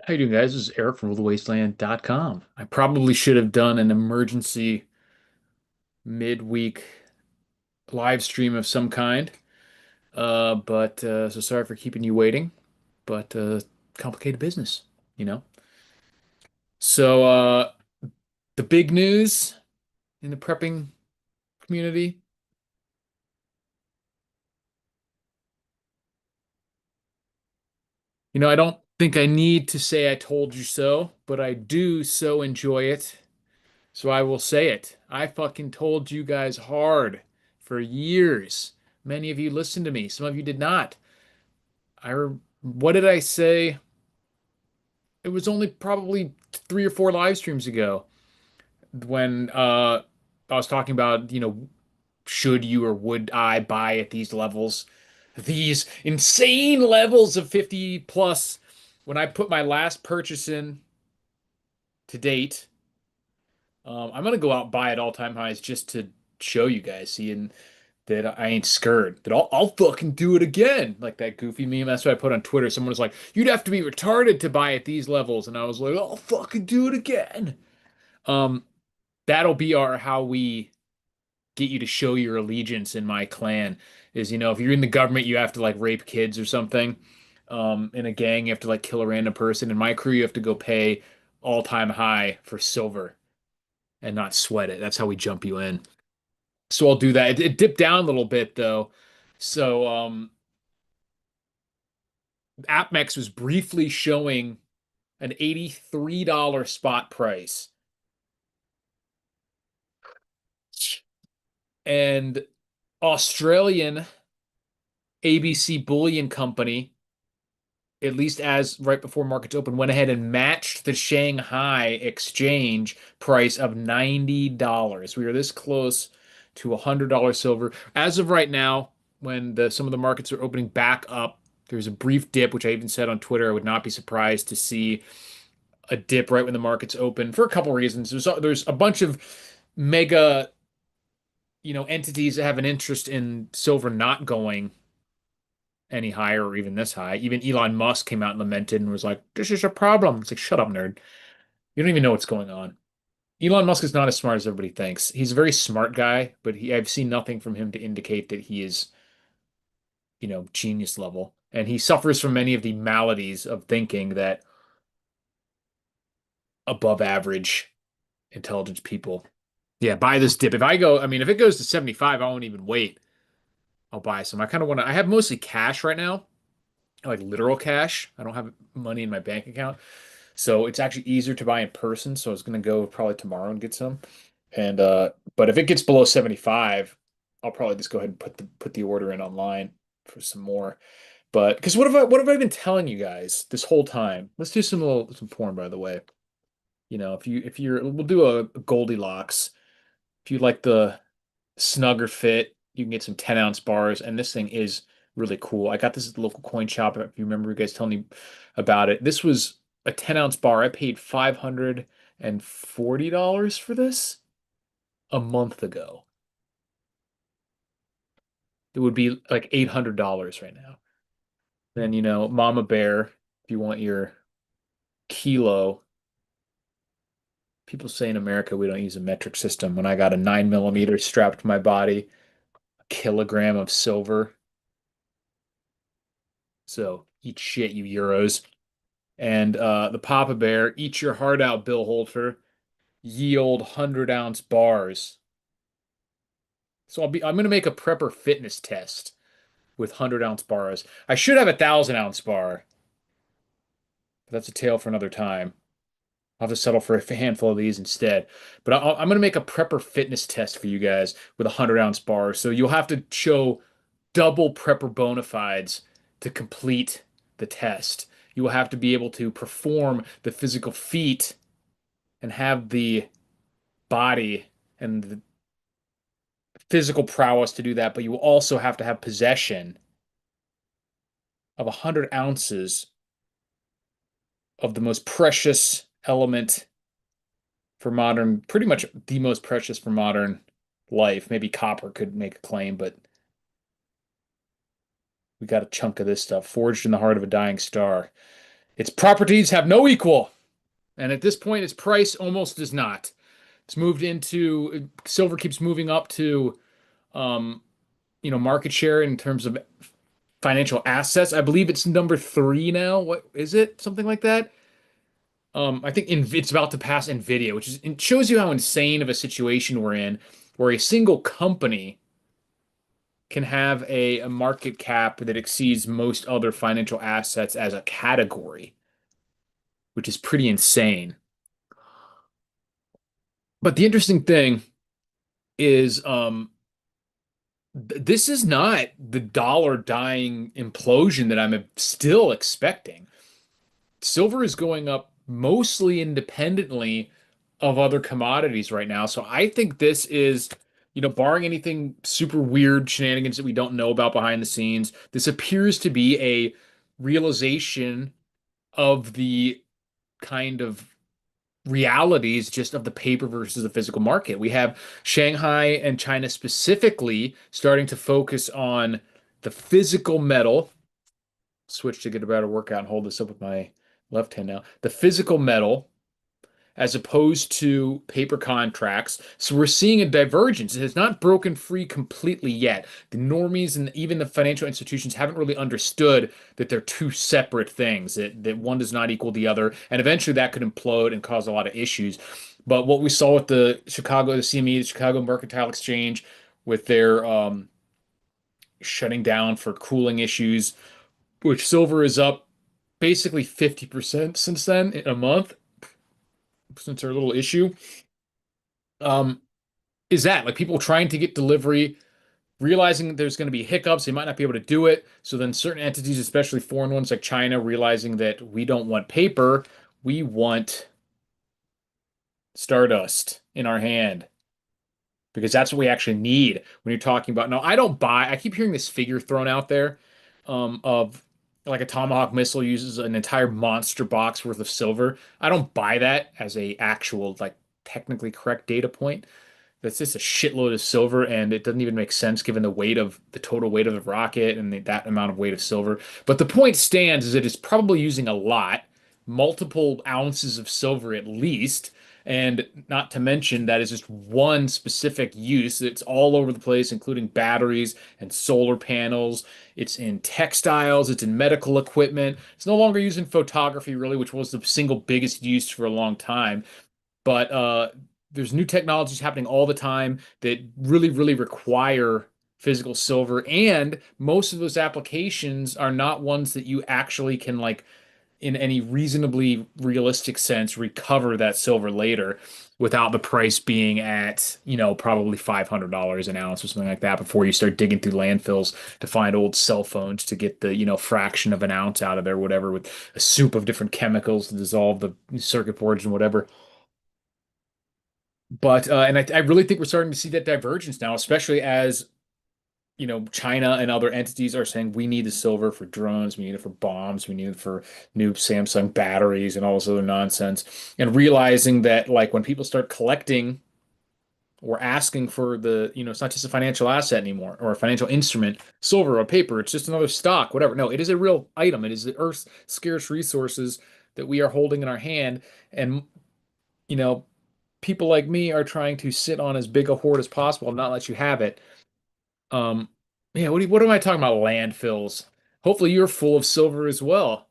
How you doing, guys? This is Eric from RuleTheWasteland.com. I probably should have done an emergency midweek live stream of some kind, but so sorry for keeping you waiting, but complicated business, you know. So the big news in the prepping community, I don't think I need to say I told you so, but I do so enjoy it. So I will say it. I fucking told you guys hard for years. Many of you listened to me. Some of you did not. What did I say? It was only probably 3 or 4 live streams ago when I was talking about, should you or would I buy at these levels, these insane levels of 50 plus. When I put my last purchase in to date, I'm gonna go out and buy at all-time highs just to show you guys, seeing that I ain't scared. That I'll fucking do it again. Like that goofy meme. That's what I put on Twitter. Someone was like, "You'd have to be retarded to buy at these levels," and I was like, "I'll fucking do it again." Um, that'll be our how we get you to show your allegiance in my clan. Is if you're in the government, you have to like rape kids or something. In a gang, you have to like kill a random person. In my crew, you have to go pay all-time high for silver and not sweat it. That's how we jump you in. So I'll do that. It dipped down a little bit though. So AppMex was briefly showing an $83 spot price. And Australian ABC Bullion Company, at least as right before markets open, went ahead and matched the Shanghai exchange price of $90. We are this close to $100 silver. As of right now, when some of the markets are opening back up, there's a brief dip, which I even said on Twitter. I would not be surprised to see a dip right when the markets open for a couple reasons. There's a bunch of mega, entities that have an interest in silver not going any higher or even this high. Even Elon Musk came out and lamented and was like, "This is a problem." It's like, shut up, nerd. You don't even know what's going on. Elon Musk is not as smart as everybody thinks. He's a very smart guy, but I've seen nothing from him to indicate that he is, genius level. And he suffers from many of the maladies of thinking that above average intelligence people. Yeah, buy this dip. If it goes to 75, I won't even wait. I'll buy some. I kind of want to, I have mostly cash right now, like literal cash. I don't have money in my bank account. So it's actually easier to buy in person. So I was going to go probably tomorrow and get some. But if it gets below 75, I'll probably just go ahead and put the order in online for some more. But because what have I been telling you guys this whole time? Let's do some porn, by the way. We'll do a Goldilocks. If you like the snugger fit, you can get some 10-ounce bars, and this thing is really cool. I got this at the local coin shop. If you remember you guys telling me about it, this was a 10-ounce bar. I paid $540 for this a month ago. It would be like $800 right now. Then, Mama Bear, if you want your kilo, people say in America we don't use a metric system. When I got a 9 millimeter strapped to my body, a kilogram of silver. So eat shit, you Euros. And the Papa Bear, eat your heart out, Bill Holter. Yield 100-ounce bars. So I'm gonna make a prepper fitness test with 100-ounce bars. I should have a 1,000-ounce bar, but that's a tale for another time. I'll have to settle for a handful of these instead. But I'm going to make a prepper fitness test for you guys with a 100-ounce bar. So you'll have to show double prepper bona fides to complete the test. You will have to be able to perform the physical feat and have the body and the physical prowess to do that, but you will also have to have possession of 100 ounces of the most precious element for modern, pretty much the most precious for modern life. Maybe copper could make a claim, but we got a chunk of this stuff forged in the heart of a dying star. Its properties have no equal, and at this point, its price almost does not. It's moved into silver keeps moving up to um, market share in terms of financial assets. I believe it's number three now. What is it? Something like that. I think it's about to pass Nvidia, which is it shows you how insane of a situation we're in, where a single company can have a market cap that exceeds most other financial assets as a category, which is pretty insane. But the interesting thing is, this is not the dollar dying implosion that I'm still expecting. Silver is going up mostly independently of other commodities right now. So I think this is, barring anything super weird shenanigans that we don't know about behind the scenes, this appears to be a realization of the kind of realities just of the paper versus the physical market. We have Shanghai and China specifically starting to focus on the physical metal. Switch to get a better workout and hold this up with my left hand now. The physical metal as opposed to paper contracts. So we're seeing a divergence. It has not broken free completely yet. The normies and even the financial institutions haven't really understood that they're two separate things, that one does not equal the other. And eventually that could implode and cause a lot of issues. But what we saw with the CME, the Chicago Mercantile Exchange, with their shutting down for cooling issues, which silver is up basically 50% since then in a month, since our little issue. Um, is that like people trying to get delivery, realizing that there's going to be hiccups, they might not be able to do it. So then certain entities, especially foreign ones like China, realizing that we don't want paper, we want stardust in our hand because that's what we actually need when you're talking about. No, I don't buy. I keep hearing this figure thrown out there of like a Tomahawk missile uses an entire monster box worth of silver. I don't buy that as a actual like technically correct data point. That's just a shitload of silver, and it doesn't even make sense given the total weight of the rocket and that amount of weight of silver. But the point stands is it is probably using a lot, multiple ounces of silver at least, and not to mention that is just one specific use. It's all over the place, including batteries and solar panels. It's in textiles, it's in medical equipment. It's no longer used in photography, really, which was the single biggest use for a long time. But there's new technologies happening all the time that really, really require physical silver. And most of those applications are not ones that you actually can, like, in any reasonably realistic sense, recover that silver later without the price being at, probably $500 an ounce or something like that before you start digging through landfills to find old cell phones to get the, fraction of an ounce out of there, whatever, with a soup of different chemicals to dissolve the circuit boards and whatever. But and I really think we're starting to see that divergence now, especially as China and other entities are saying we need the silver for drones, we need it for bombs, we need it for new Samsung batteries and all this other nonsense, and realizing that like when people start collecting or asking for it's not just a financial asset anymore or a financial instrument, silver or paper, it's just another stock, whatever. No, it is a real item. It is the Earth's scarce resources that we are holding in our hand, and you know people like me are trying to sit on as big a hoard as possible and not let you have it. Um, yeah, what am I talking about? Landfills. Hopefully you're full of silver as well.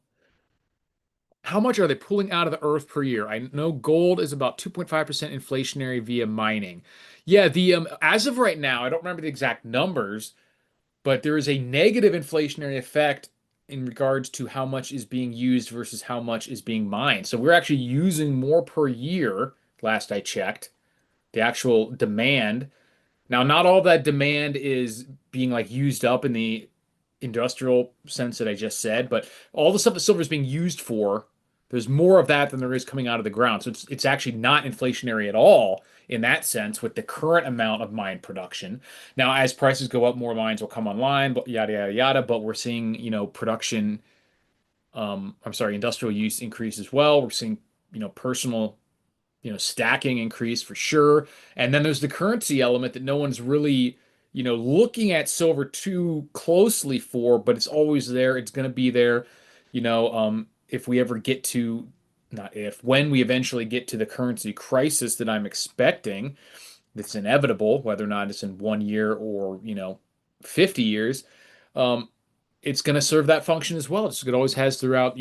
How much are they pulling out of the earth per year? I know gold is about 2.5% inflationary via mining. Yeah, the as of right now, I don't remember the exact numbers, but there is a negative inflationary effect in regards to how much is being used versus how much is being mined. So we're actually using more per year, last I checked, the actual demand. Now, not all that demand is being like used up in the industrial sense that I just said, but all the stuff that silver is being used for, there's more of that than there is coming out of the ground. So it's actually not inflationary at all in that sense with the current amount of mine production. Now, as prices go up, more mines will come online, but yada yada yada. But we're seeing, production, I'm sorry, industrial use increase as well. We're seeing, personal stacking increase for sure. And then there's the currency element that no one's really, looking at silver too closely for, but it's always there. It's going to be there. if we ever get to, not if, when we eventually get to the currency crisis that I'm expecting, that's inevitable, whether or not it's in 1 year or, 50 years, um, it's going to serve that function as well. It always has throughout,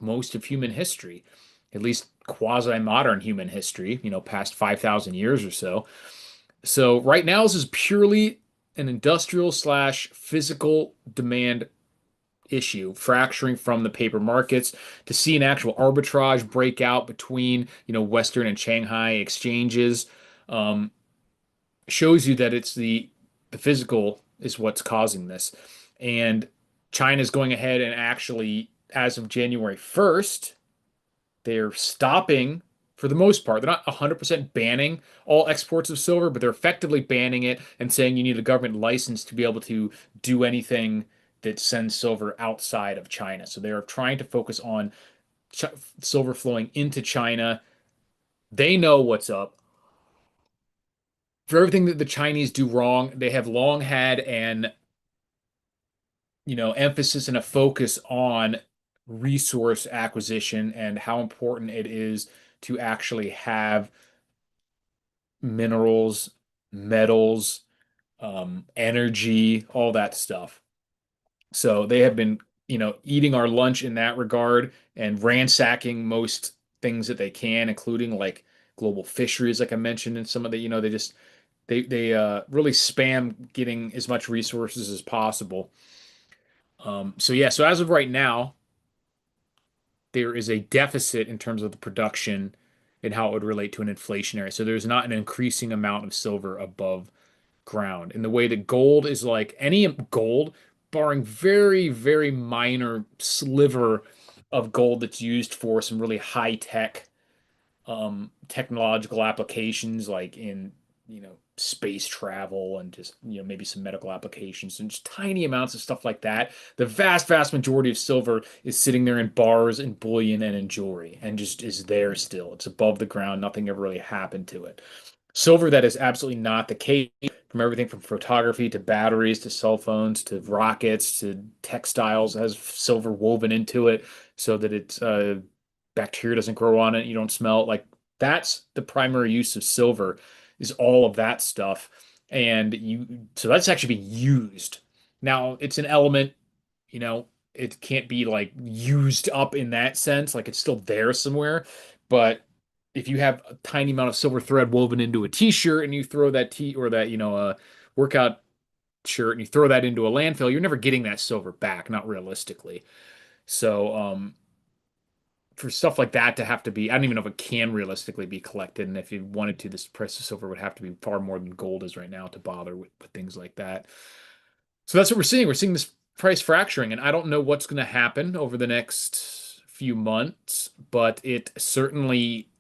most of human history, at least quasi-modern human history, past 5,000 years or so. So right now, this is purely an industrial slash physical demand issue, fracturing from the paper markets. To see an actual arbitrage break out between, Western and Shanghai exchanges, um, shows you that it's the physical is what's causing this. And China's going ahead and actually, as of January 1st, they're stopping, for the most part. They're not 100% banning all exports of silver, but they're effectively banning it and saying you need a government license to be able to do anything that sends silver outside of China. So they're trying to focus on ch silver flowing into China. They know what's up. For everything that the Chinese do wrong, they have long had an, emphasis and a focus on resource acquisition and how important it is to actually have minerals, metals, energy, all that stuff. So they have been, eating our lunch in that regard and ransacking most things that they can, including like global fisheries, like I mentioned, and some of the, they really spam getting as much resources as possible. So yeah, so as of right now, there is a deficit in terms of the production and how it would relate to an inflationary. So there's not an increasing amount of silver above ground in the way that gold is like any gold, barring very, very minor sliver of gold that's used for some really high tech technological applications like in, space travel and just, maybe some medical applications and just tiny amounts of stuff like that. The vast, vast majority of silver is sitting there in bars and bullion and in jewelry and just is there still. It's above the ground. Nothing ever really happened to it. Silver, that is absolutely not the case. From everything from photography to batteries to cell phones to rockets to textiles, it has silver woven into it so that it's bacteria doesn't grow on it. You don't smell it. Like that's the primary use of silver is all of that stuff. And so that's actually being used. Now it's an element, you know, it can't be like used up in that sense. Like it's still there somewhere. But if you have a tiny amount of silver thread woven into a t-shirt and you throw that t or that, workout shirt and you throw that into a landfill, you're never getting that silver back, not realistically. So, for stuff like that to have to be, I don't even know if it can realistically be collected. And if you wanted to, this price of silver would have to be far more than gold is right now to bother with things like that. So that's what we're seeing. We're seeing this price fracturing, and I don't know what's going to happen over the next few months, but it certainly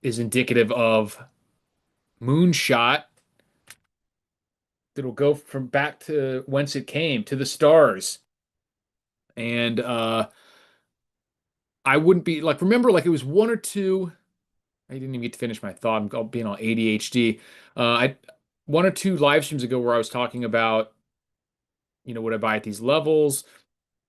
is indicative of moonshot that'll go from back to whence it came to the stars. And I wouldn't be like, remember, like it was one or two. I didn't even get to finish my thought. I'm being all ADHD. I one or two live streams ago where I was talking about, would I buy at these levels?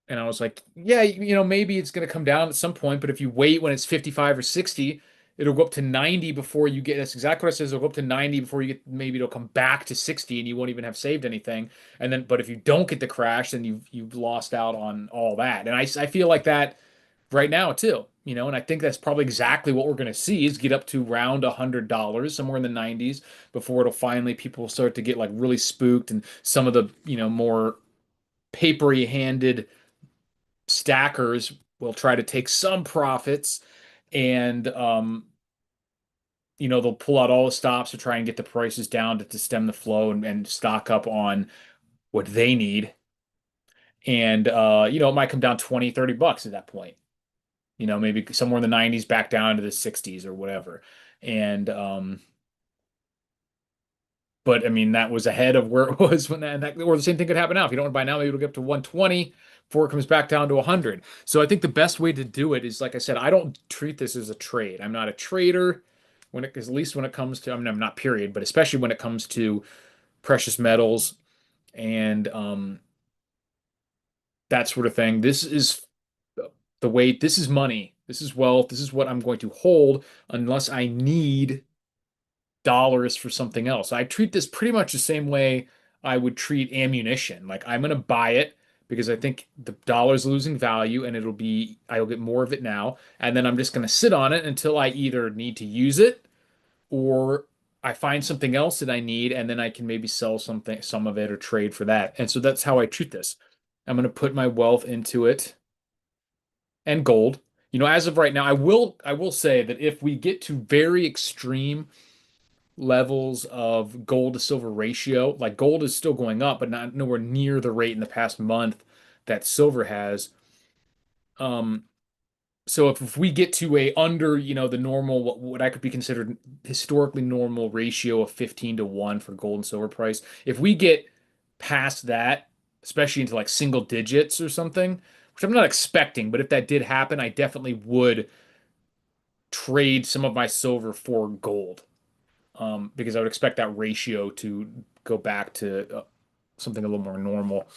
And I was like, yeah, maybe it's going to come down at some point, but if you wait when it's 55 or 60, it'll go up to 90 before you get, that's exactly what it says. It'll go up to 90 before you get, maybe it'll come back to 60 and you won't even have saved anything. And then, but if you don't get the crash, then you've lost out on all that. And I feel like that right now too, and I think that's probably exactly what we're going to see is get up to around $100, somewhere in the 90s before it'll finally, people will start to get like really spooked and some of the, more papery handed stackers will try to take some profits and they'll pull out all the stops to try and get the prices down to stem the flow and stock up on what they need. And it might come down 20, $30 at that point. Maybe somewhere in the 90s back down to the 60s or whatever. And but I mean that was ahead of where it was when that or the same thing could happen now. If you don't want to buy now, maybe it'll get up to 120 before it comes back down to 100. So I think the best way to do it is, like I said, I don't treat this as a trade. I'm not a trader at least when it comes to, I mean, I'm not period, but especially when it comes to precious metals and that sort of thing. This is the way this is money, this is wealth, this is what I'm going to hold unless I need dollars for something else. I treat this pretty much the same way I would treat ammunition. Like I'm going to buy it because I think the dollar's losing value and I'll get more of it now. And then I'm just going to sit on it until I either need to use it or I find something else that I need and then I can maybe sell some of it or trade for that. And so that's how I treat this. I'm going to put my wealth into it and gold. As of right now, I will say that if we get to very extreme levels of gold to silver ratio. Like gold is still going up, but not nowhere near the rate in the past month that silver has. Um, so if we get to a under, the normal, what I could be considered historically normal ratio of 15 to 1 for gold and silver price, if we get past that, especially into like single digits or something, which I'm not expecting, but if that did happen, I definitely would trade some of my silver for gold. Because I would expect that ratio to go back to something a little more normal,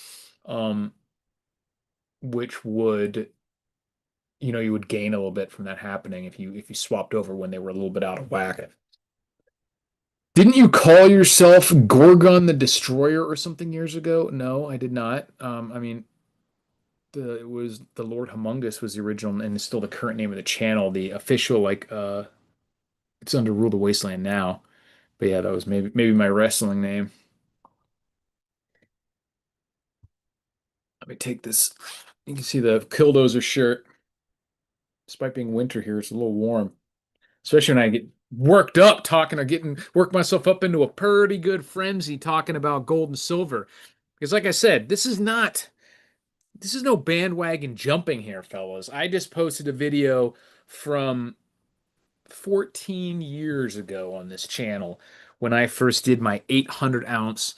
um, which would, you would gain a little bit from that happening if you swapped over when they were a little bit out of whack. Didn't you call yourself Gorgon the Destroyer or something years ago? No, I did not. I mean, it was the Lord Humongous was the original and is still the current name of the channel. The official it's under Rule the Wasteland now. But yeah, that was maybe my wrestling name. Let me take this. You can see the Killdozer shirt. Despite being winter here, it's a little warm. Especially when I get worked up talking or work myself up into a pretty good frenzy talking about gold and silver. Because like I said, this is no bandwagon jumping here, fellas. I just posted a video from 14 years ago on this channel when I first did my 800-ounce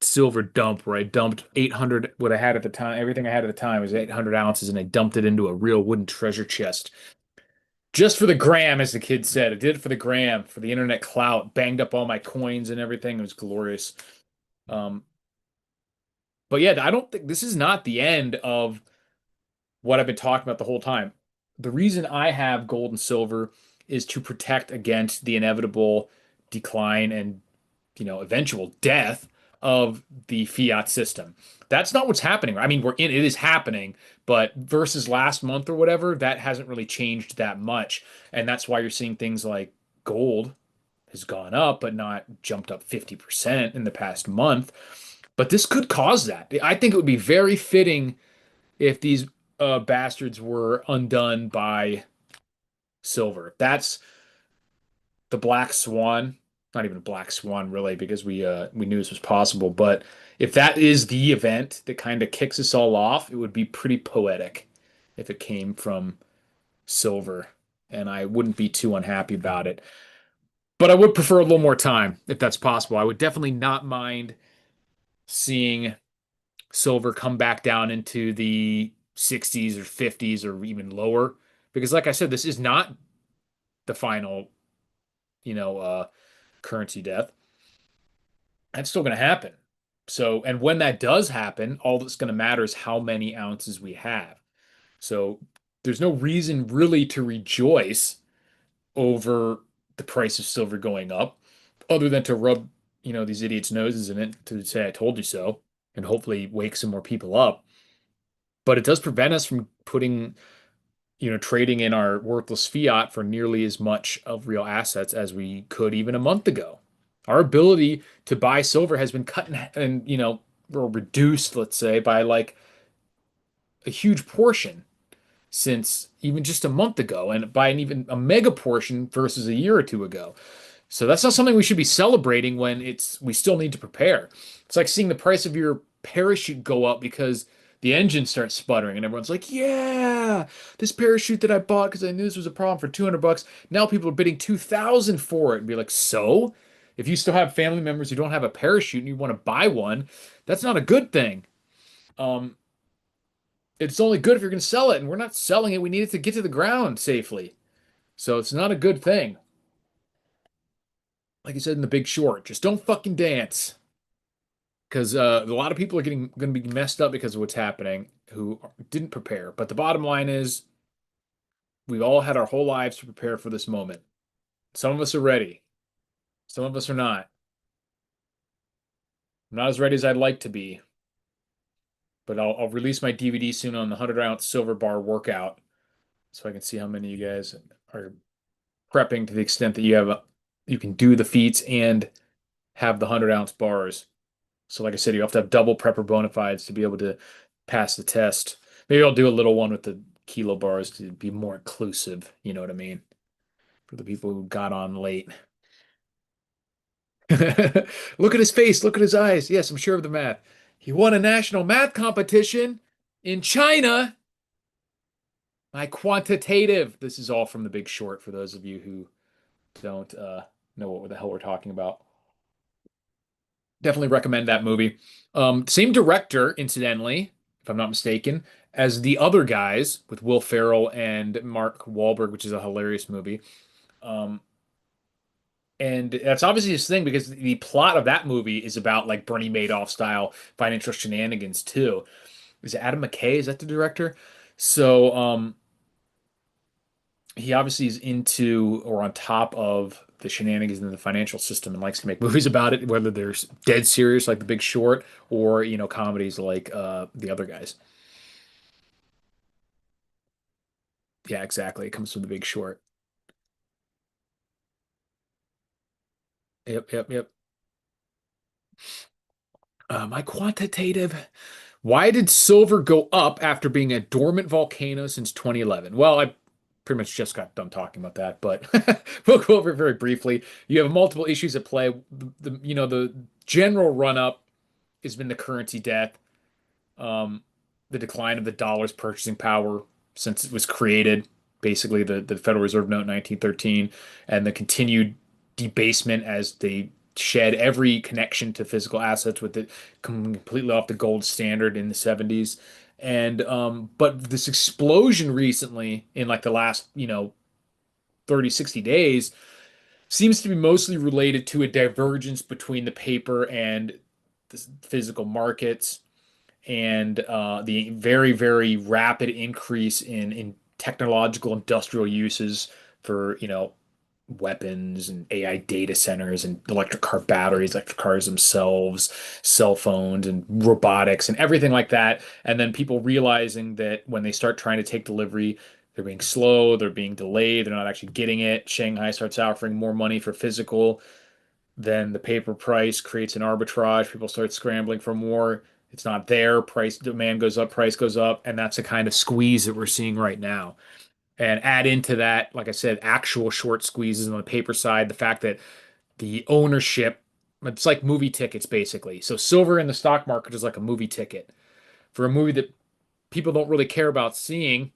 silver dump where I dumped 800, what I had at the time, everything I had at the time was 800 ounces, and I dumped it into a real wooden treasure chest. Just for the gram, as the kid said. I did it for the gram, for the internet clout, banged up all my coins and everything. It was glorious. Um, but yeah, I don't think this is not the end of what I've been talking about the whole time. The reason I have gold and silver is to protect against the inevitable decline and eventual death of the fiat system. That's not what's happening. I mean, it is happening, but versus last month or whatever, that hasn't really changed that much. And that's why you're seeing things like gold has gone up, but not jumped up 50% in the past month. But this could cause that. I think it would be very fitting if these bastards were undone by silver. That's the black swan, not even a black swan really, because we knew this was possible. But if that is the event that kind of kicks us all off, it would be pretty poetic if it came from silver, and I wouldn't be too unhappy about it. But I would prefer a little more time if that's possible. I would definitely not mind seeing silver come back down into the 60s or 50s or even lower, because like I said, this is not the final, you know, uh, currency death. That's still going to happen. So, and when that does happen, all that's going to matter is how many ounces we have. So, there's no reason really to rejoice over the price of silver going up, other than to rub, these idiots' noses in it to say, I told you so, and hopefully wake some more people up. But it does prevent us from trading in our worthless fiat for nearly as much of real assets as we could even a month ago. Our ability to buy silver has been cut or reduced, let's say, by like a huge portion since even just a month ago, and by an even a mega portion versus a year or two ago. So that's not something we should be celebrating when we still need to prepare. It's like seeing the price of your parachute go up because the engine starts sputtering and everyone's like, "Yeah, this parachute that I bought because I knew this was a problem for 200 bucks. Now people are bidding 2,000 for it." And be like, "So, if you still have family members who don't have a parachute and you want to buy one, that's not a good thing. Um, it's only good if you're going to sell it, and we're not selling it. We need it to get to the ground safely. So it's not a good thing." Like I said in The Big Short, just don't fucking dance. because a lot of people are getting going to be messed up because of what's happening who didn't prepare. But the bottom line is we've all had our whole lives to prepare for this moment. Some of us are ready, some of us are not. I'm not as ready as I'd like to be, but I'll release my DVD soon on the 100-ounce silver bar workout so I can see how many of you guys are prepping to the extent that you can do the feats and have the 100-ounce bars. So like I said, you have to have double prepper bona fides to be able to pass the test. Maybe I'll do a little one with the kilo bars to be more inclusive, you know what I mean? For the people who got on late. Look at his face, look at his eyes. Yes, I'm sure of the math. He won a national math competition in China. My quantitative. This is all from The Big Short for those of you who don't know what the hell we're talking about. Definitely recommend that movie. Same director, incidentally, if I'm not mistaken, as The Other Guys with Will Ferrell and Mark Wahlberg, which is a hilarious movie. Um, and that's obviously his thing because the plot of that movie is about like Bernie Madoff style financial shenanigans too. Is it Adam McKay? Is that the director? So he obviously is into or on top of the shenanigans in the financial system and likes to make movies about it, whether they're dead serious like The Big Short or comedies like The Other Guys. Yeah, exactly. It comes from The Big Short. Yep, yep, yep. My quantitative. Why did silver go up after being a dormant volcano since 2011? Well, I pretty much just got done talking about that, but we'll go over it very briefly. You have multiple issues at play. The general run up has been the currency death, um, the decline of the dollar's purchasing power since it was created, basically the Federal Reserve Note 1913, and the continued debasement as they shed every connection to physical assets with it completely off the gold standard in the 70s. And but this explosion recently in like the last, 30, 60 days seems to be mostly related to a divergence between the paper and the physical markets and the very, very rapid increase in technological industrial uses for, weapons and AI data centers and electric car batteries, electric cars themselves, cell phones and robotics and everything like that. And then people realizing that when they start trying to take delivery, they're being slow, they're being delayed, they're not actually getting it. Shanghai starts offering more money for physical. Then the paper price creates an arbitrage. People start scrambling for more. It's not there. Price demand goes up, price goes up, and that's the kind of squeeze that we're seeing right now. And add into that, like I said, actual short squeezes on the paper side, the fact that the ownership, it's like movie tickets basically. So silver in the stock market is like a movie ticket. For a movie that people don't really care about seeing,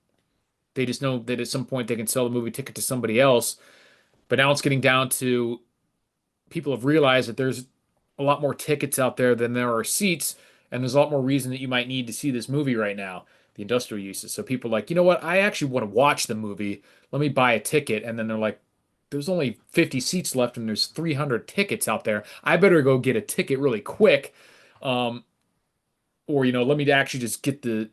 they just know that at some point they can sell the movie ticket to somebody else. But now it's getting down to people have realized that there's a lot more tickets out there than there are seats, and there's a lot more reason that you might need to see this movie right now, the industrial uses. So people are like, you know what? I actually want to watch the movie. Let me buy a ticket. And then they're like, there's only 50 seats left and there's 300 tickets out there. I better go get a ticket really quick. Um, or, let me actually just get in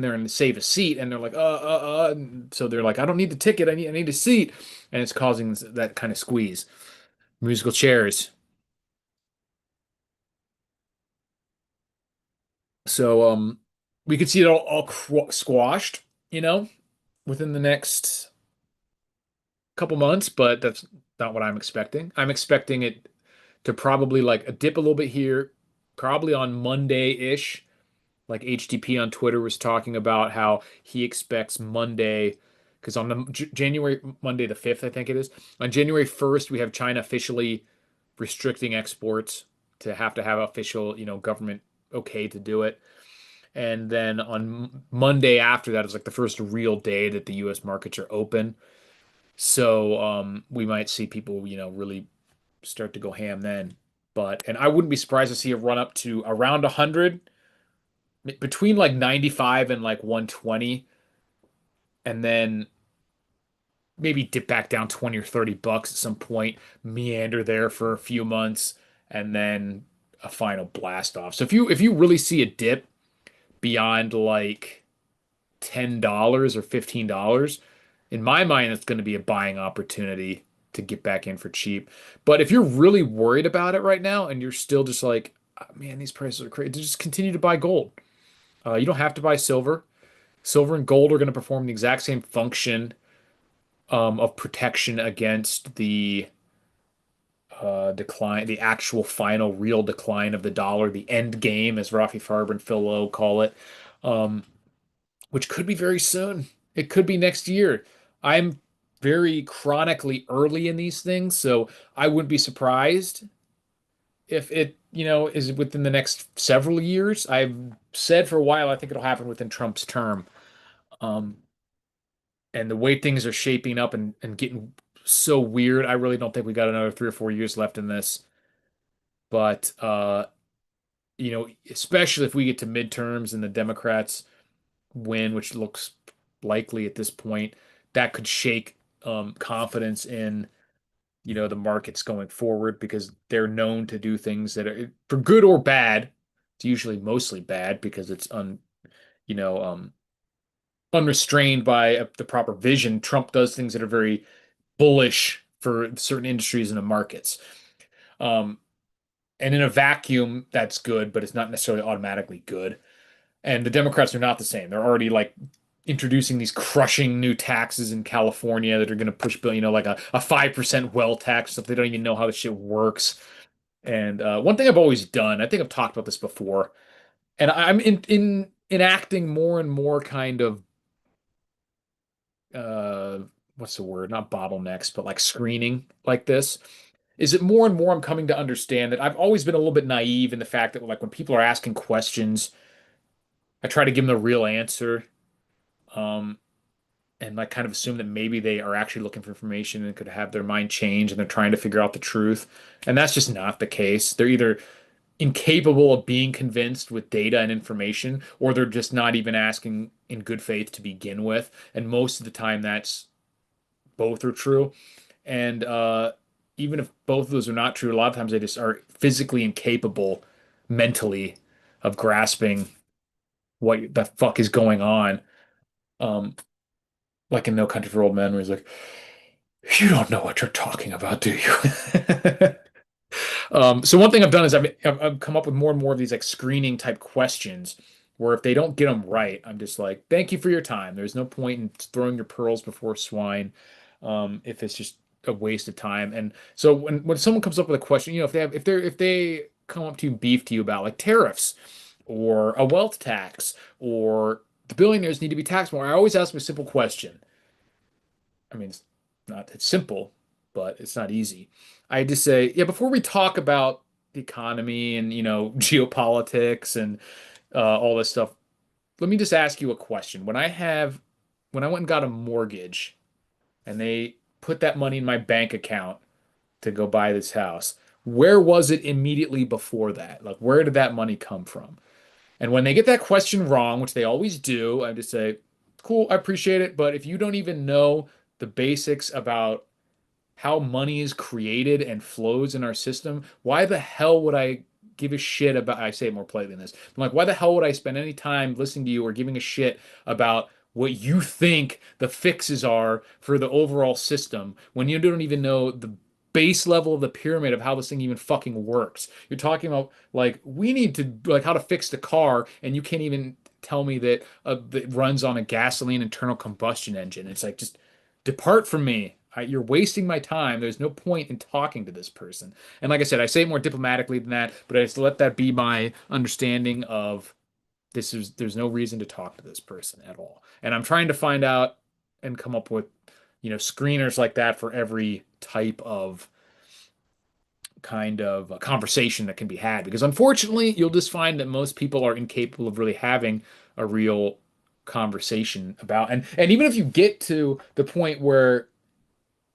there and save a seat. And they're like, And so they're like, I don't need the ticket. I need a seat. And it's causing that kind of squeeze. Musical chairs. So we could see it all squashed, within the next couple months, but that's not what I'm expecting. I'm expecting it to probably like a dip a little bit here, probably on Monday-ish. Like HTP on Twitter was talking about how he expects Monday, because on the January Monday the 5th, I think it is. On January 1st, we have China officially restricting exports to have official, government okay to do it. And then on Monday after that is like the first real day that the U.S. markets are open. So we might see people, really start to go ham then. And I wouldn't be surprised to see a run up to around 100, between like 95 and like 120, and then maybe dip back down 20 or $30 at some point, meander there for a few months, and then a final blast off. So if you really see a dip beyond like $10 or $15, in my mind, it's going to be a buying opportunity to get back in for cheap. But if you're really worried about it right now and you're still just like, "Ah, man, these prices are crazy," just continue to buy gold. You don't have to buy silver. Silver and gold are going to perform the exact same function of protection against the decline, the actual final real decline of the dollar, the end game, as Rafi Farber and Phil Lowe call it, um, which could be very soon. It could be next year. I'm very chronically early in these things, so I wouldn't be surprised if it, is within the next several years. I've said for a while I think it'll happen within Trump's term. Um, and the way things are shaping up and getting so weird, I really don't think we got another 3 or 4 years left in this. But especially if we get to midterms and the Democrats win, which looks likely at this point, that could shake confidence in the markets going forward because they're known to do things that are for good or bad. It's usually mostly bad because it's you know um unrestrained by the proper vision. Trump does things that are very bullish for certain industries in the markets. Um, and in a vacuum, that's good, but it's not necessarily automatically good. And the Democrats are not the same. They're already like introducing these crushing new taxes in California that are going to push bill, like a 5% well tax, stuff they don't even know how this shit works. And one thing I've always done, I think I've talked about this before, and I'm in enacting more and more kind of uh what's the word? Not bottlenecks, but like screening like this. Is it more and more I'm coming to understand that I've always been a little bit naive in the fact that like when people are asking questions, I try to give them the real answer. Um, and like kind of assume that maybe they are actually looking for information and could have their mind change and they're trying to figure out the truth. And that's just not the case. They're either incapable of being convinced with data and information, or they're just not even asking in good faith to begin with. And most of the time, that's both are true. And even if both of those are not true, a lot of times they just are physically incapable mentally of grasping what the fuck is going on. Um, like in No Country for Old Men, where he's like, "You don't know what you're talking about, do you?" So one thing I've done is I've come up with more and more of these like screening type questions where if they don't get them right, I'm just like, thank you for your time. There's no point in throwing your pearls before swine, if it's just a waste of time. And so when someone comes up with a question, if they come up to you and beef to you about like tariffs or a wealth tax or the billionaires need to be taxed more, I always ask them a simple question. I mean, it's simple, but it's not easy. I just say, yeah, before we talk about the economy and, geopolitics and all this stuff, let me just ask you a question. When I went and got a mortgage and they put that money in my bank account to go buy this house, where was it immediately before that? Like, where did that money come from? And when they get that question wrong, which they always do, I just say, cool, I appreciate it. But if you don't even know the basics about how money is created and flows in our system, why the hell would I give a shit about, I say it more politely than this. I'm like, why the hell would I spend any time listening to you or giving a shit about what you think the fixes are for the overall system when you don't even know the base level of the pyramid of how this thing even fucking works? You're talking about like we need to like how to fix the car, and you can't even tell me that runs on a gasoline internal combustion engine. It's like just depart from me. You're wasting my time. There's no point in talking to this person. And like I said, I say it more diplomatically than that, but I just let that be my understanding of there's no reason to talk to this person at all. And I'm trying to find out and come up with, screeners like that for every type of kind of a conversation that can be had. Because unfortunately, you'll just find that most people are incapable of really having a real conversation about and even if you get to the point where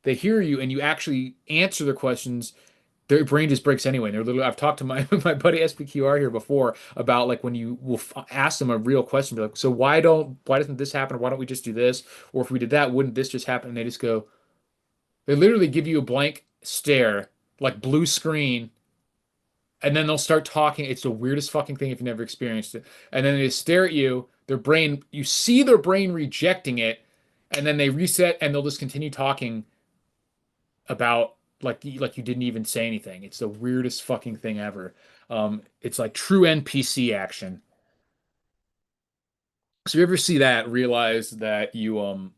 they hear you and you actually answer their questions, their brain just breaks anyway. And they're literally, I've talked to my my buddy SPQR here before about like when you will ask them a real question, be like, so why doesn't this happen? Or why don't we just do this? Or if we did that, wouldn't this just happen? And they just go, they literally give you a blank stare, like blue screen, and then they'll start talking. It's the weirdest fucking thing if you've never experienced it. And then they stare at you, their brain, you see their brain rejecting it, and then they reset and they'll just continue talking about like you didn't even say anything. It's the weirdest fucking thing ever. It's like true NPC action. So you ever see that, realize that you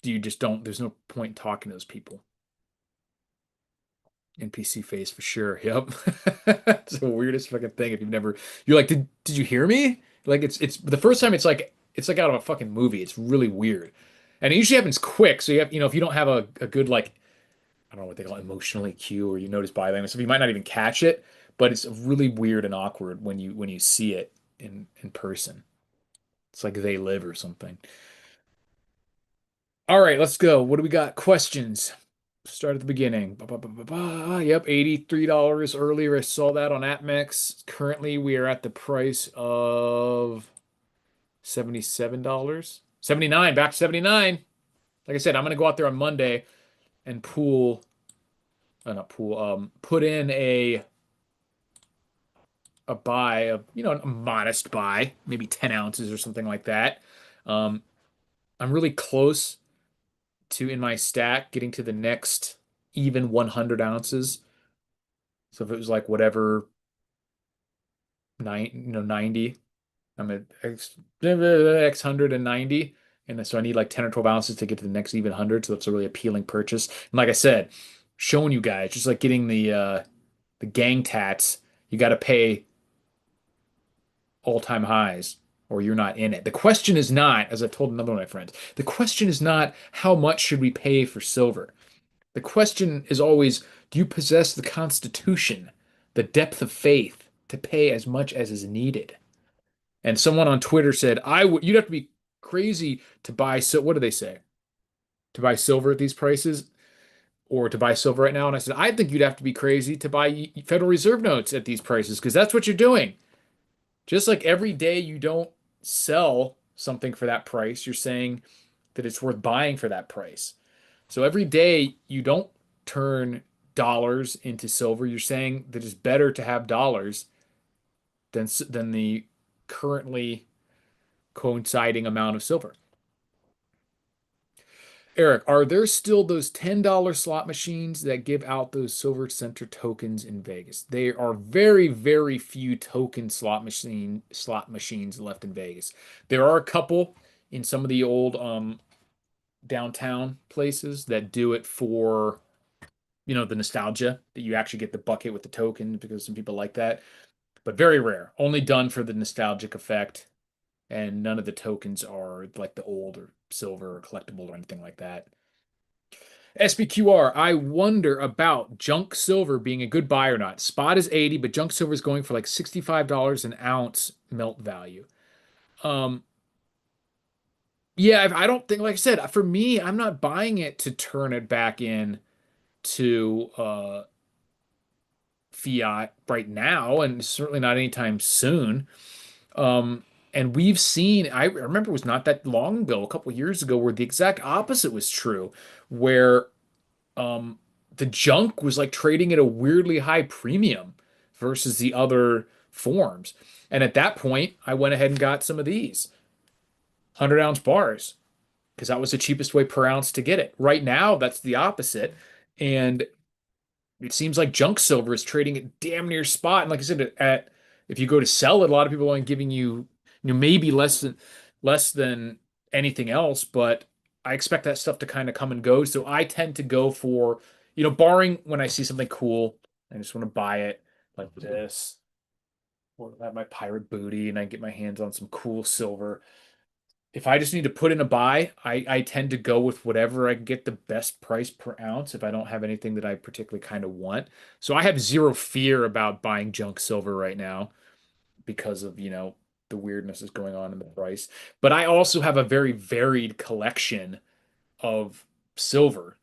just don't, there's no point in talking to those people. NPC face for sure. Yep. It's the weirdest fucking thing if you've never, you're like, did you hear me? Like it's the first time it's like out of a fucking movie. It's really weird. And it usually happens quick. So you have, if you don't have a good like, I don't know what they call it, emotional EQ, or you notice body language, so you might not even catch it, but it's really weird and awkward when you see it in person. It's like they live or something. All right, let's go. What do we got? Questions. Start at the beginning. Ba, ba, ba, ba, ba. Yep, $83 earlier. I saw that on AppMex. Currently, we are at the price of $77. 79, back to 79. Like I said, I'm gonna go out there on Monday and not pool, put in a buy, a modest buy, maybe 10 ounces or something like that. Um, I'm really close to in my stack getting to the next even 100 ounces. So if it was like whatever 90, I'm at X 190. And so I need like 10 or 12 ounces to get to the next even 100. So that's a really appealing purchase. And like I said, showing you guys, just like getting the gang tats, you got to pay all-time highs or you're not in it. The question is not, as I've told another one of my friends, the question is not how much should we pay for silver? The question is always, do you possess the constitution, the depth of faith to pay as much as is needed? And someone on Twitter said, you'd have to be crazy to buy, so what do they say? To buy silver at these prices or to buy silver right now? And I said, I think you'd have to be crazy to buy Federal Reserve notes at these prices because that's what you're doing. Just like every day you don't sell something for that price, you're saying that it's worth buying for that price. So every day you don't turn dollars into silver, you're saying that it's better to have dollars than the currently coinciding amount of silver. Eric, are there still those $10 slot machines that give out those Silver Center tokens in Vegas? There are very, very few token slot machines left in Vegas. There are a couple in some of the old downtown places that do it for, the nostalgia that you actually get the bucket with the token because some people like that, but very rare. Only done for the nostalgic effect, and none of the tokens are like the old or silver or collectible or anything like that. SBQR, I wonder about junk silver being a good buy or not. Spot is 80, but junk silver is going for like $65 an ounce melt value. Um, yeah, I don't think, like I said, for me, I'm not buying it to turn it back in to fiat right now, and certainly not anytime soon. Um, and we've seen, I remember it was not that long ago, a couple of years ago, where the exact opposite was true, where um, the junk was like trading at a weirdly high premium versus the other forms. And at that point, I went ahead and got some of these 100-ounce bars because that was the cheapest way per ounce to get it. Right now, that's the opposite. And it seems like junk silver is trading at damn near spot. And like I said, at if you go to sell it, a lot of people are only giving you, maybe less than anything else. But I expect that stuff to kind of come and go. So I tend to go for, barring when I see something cool, I just want to buy it like this, or have my pirate booty and I get my hands on some cool silver. If I just need to put in a buy, I tend to go with whatever I can get the best price per ounce if I don't have anything that I particularly kind of want. So I have zero fear about buying junk silver right now because of, the weirdness is going on in the price. But I also have a very varied collection of silver.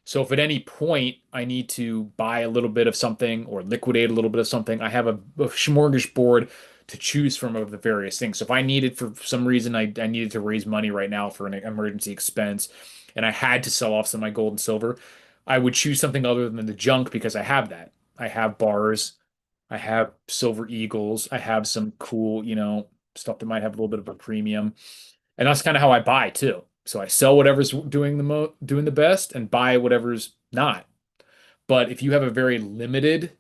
So if at any point I need to buy a little bit of something or liquidate a little bit of something, I have a smorgasbord to choose from of the various things. So if I needed for some reason I needed to raise money right now for an emergency expense and I had to sell off some of my gold and silver, I would choose something other than the junk because I have that. I have bars. I have Silver Eagles. I have some cool, stuff that might have a little bit of a premium. And that's kind of how I buy too. So I sell whatever's doing the best and buy whatever's not. But if you have a very limited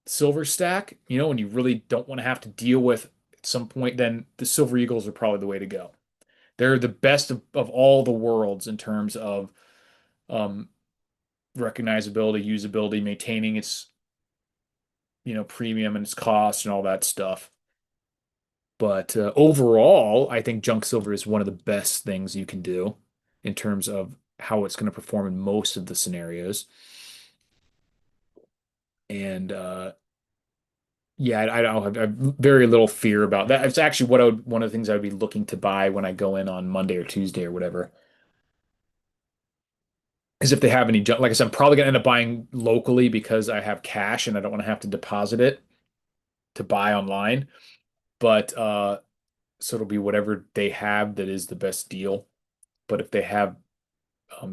silver stack, and you really don't want to have to deal with at some point, then the Silver Eagles are probably the way to go. They're the best of all the worlds in terms of um, recognizability, usability, maintaining its, premium and its cost and all that stuff. But overall, I think junk silver is one of the best things you can do in terms of how it's going to perform in most of the scenarios. And yeah, I don't have very little fear about that. It's actually one of the things I would be looking to buy when I go in on Monday or Tuesday or whatever. Because if they have any junk, like I said, I'm probably gonna end up buying locally because I have cash and I don't want to have to deposit it to buy online. But so it'll be whatever they have that is the best deal. But if they have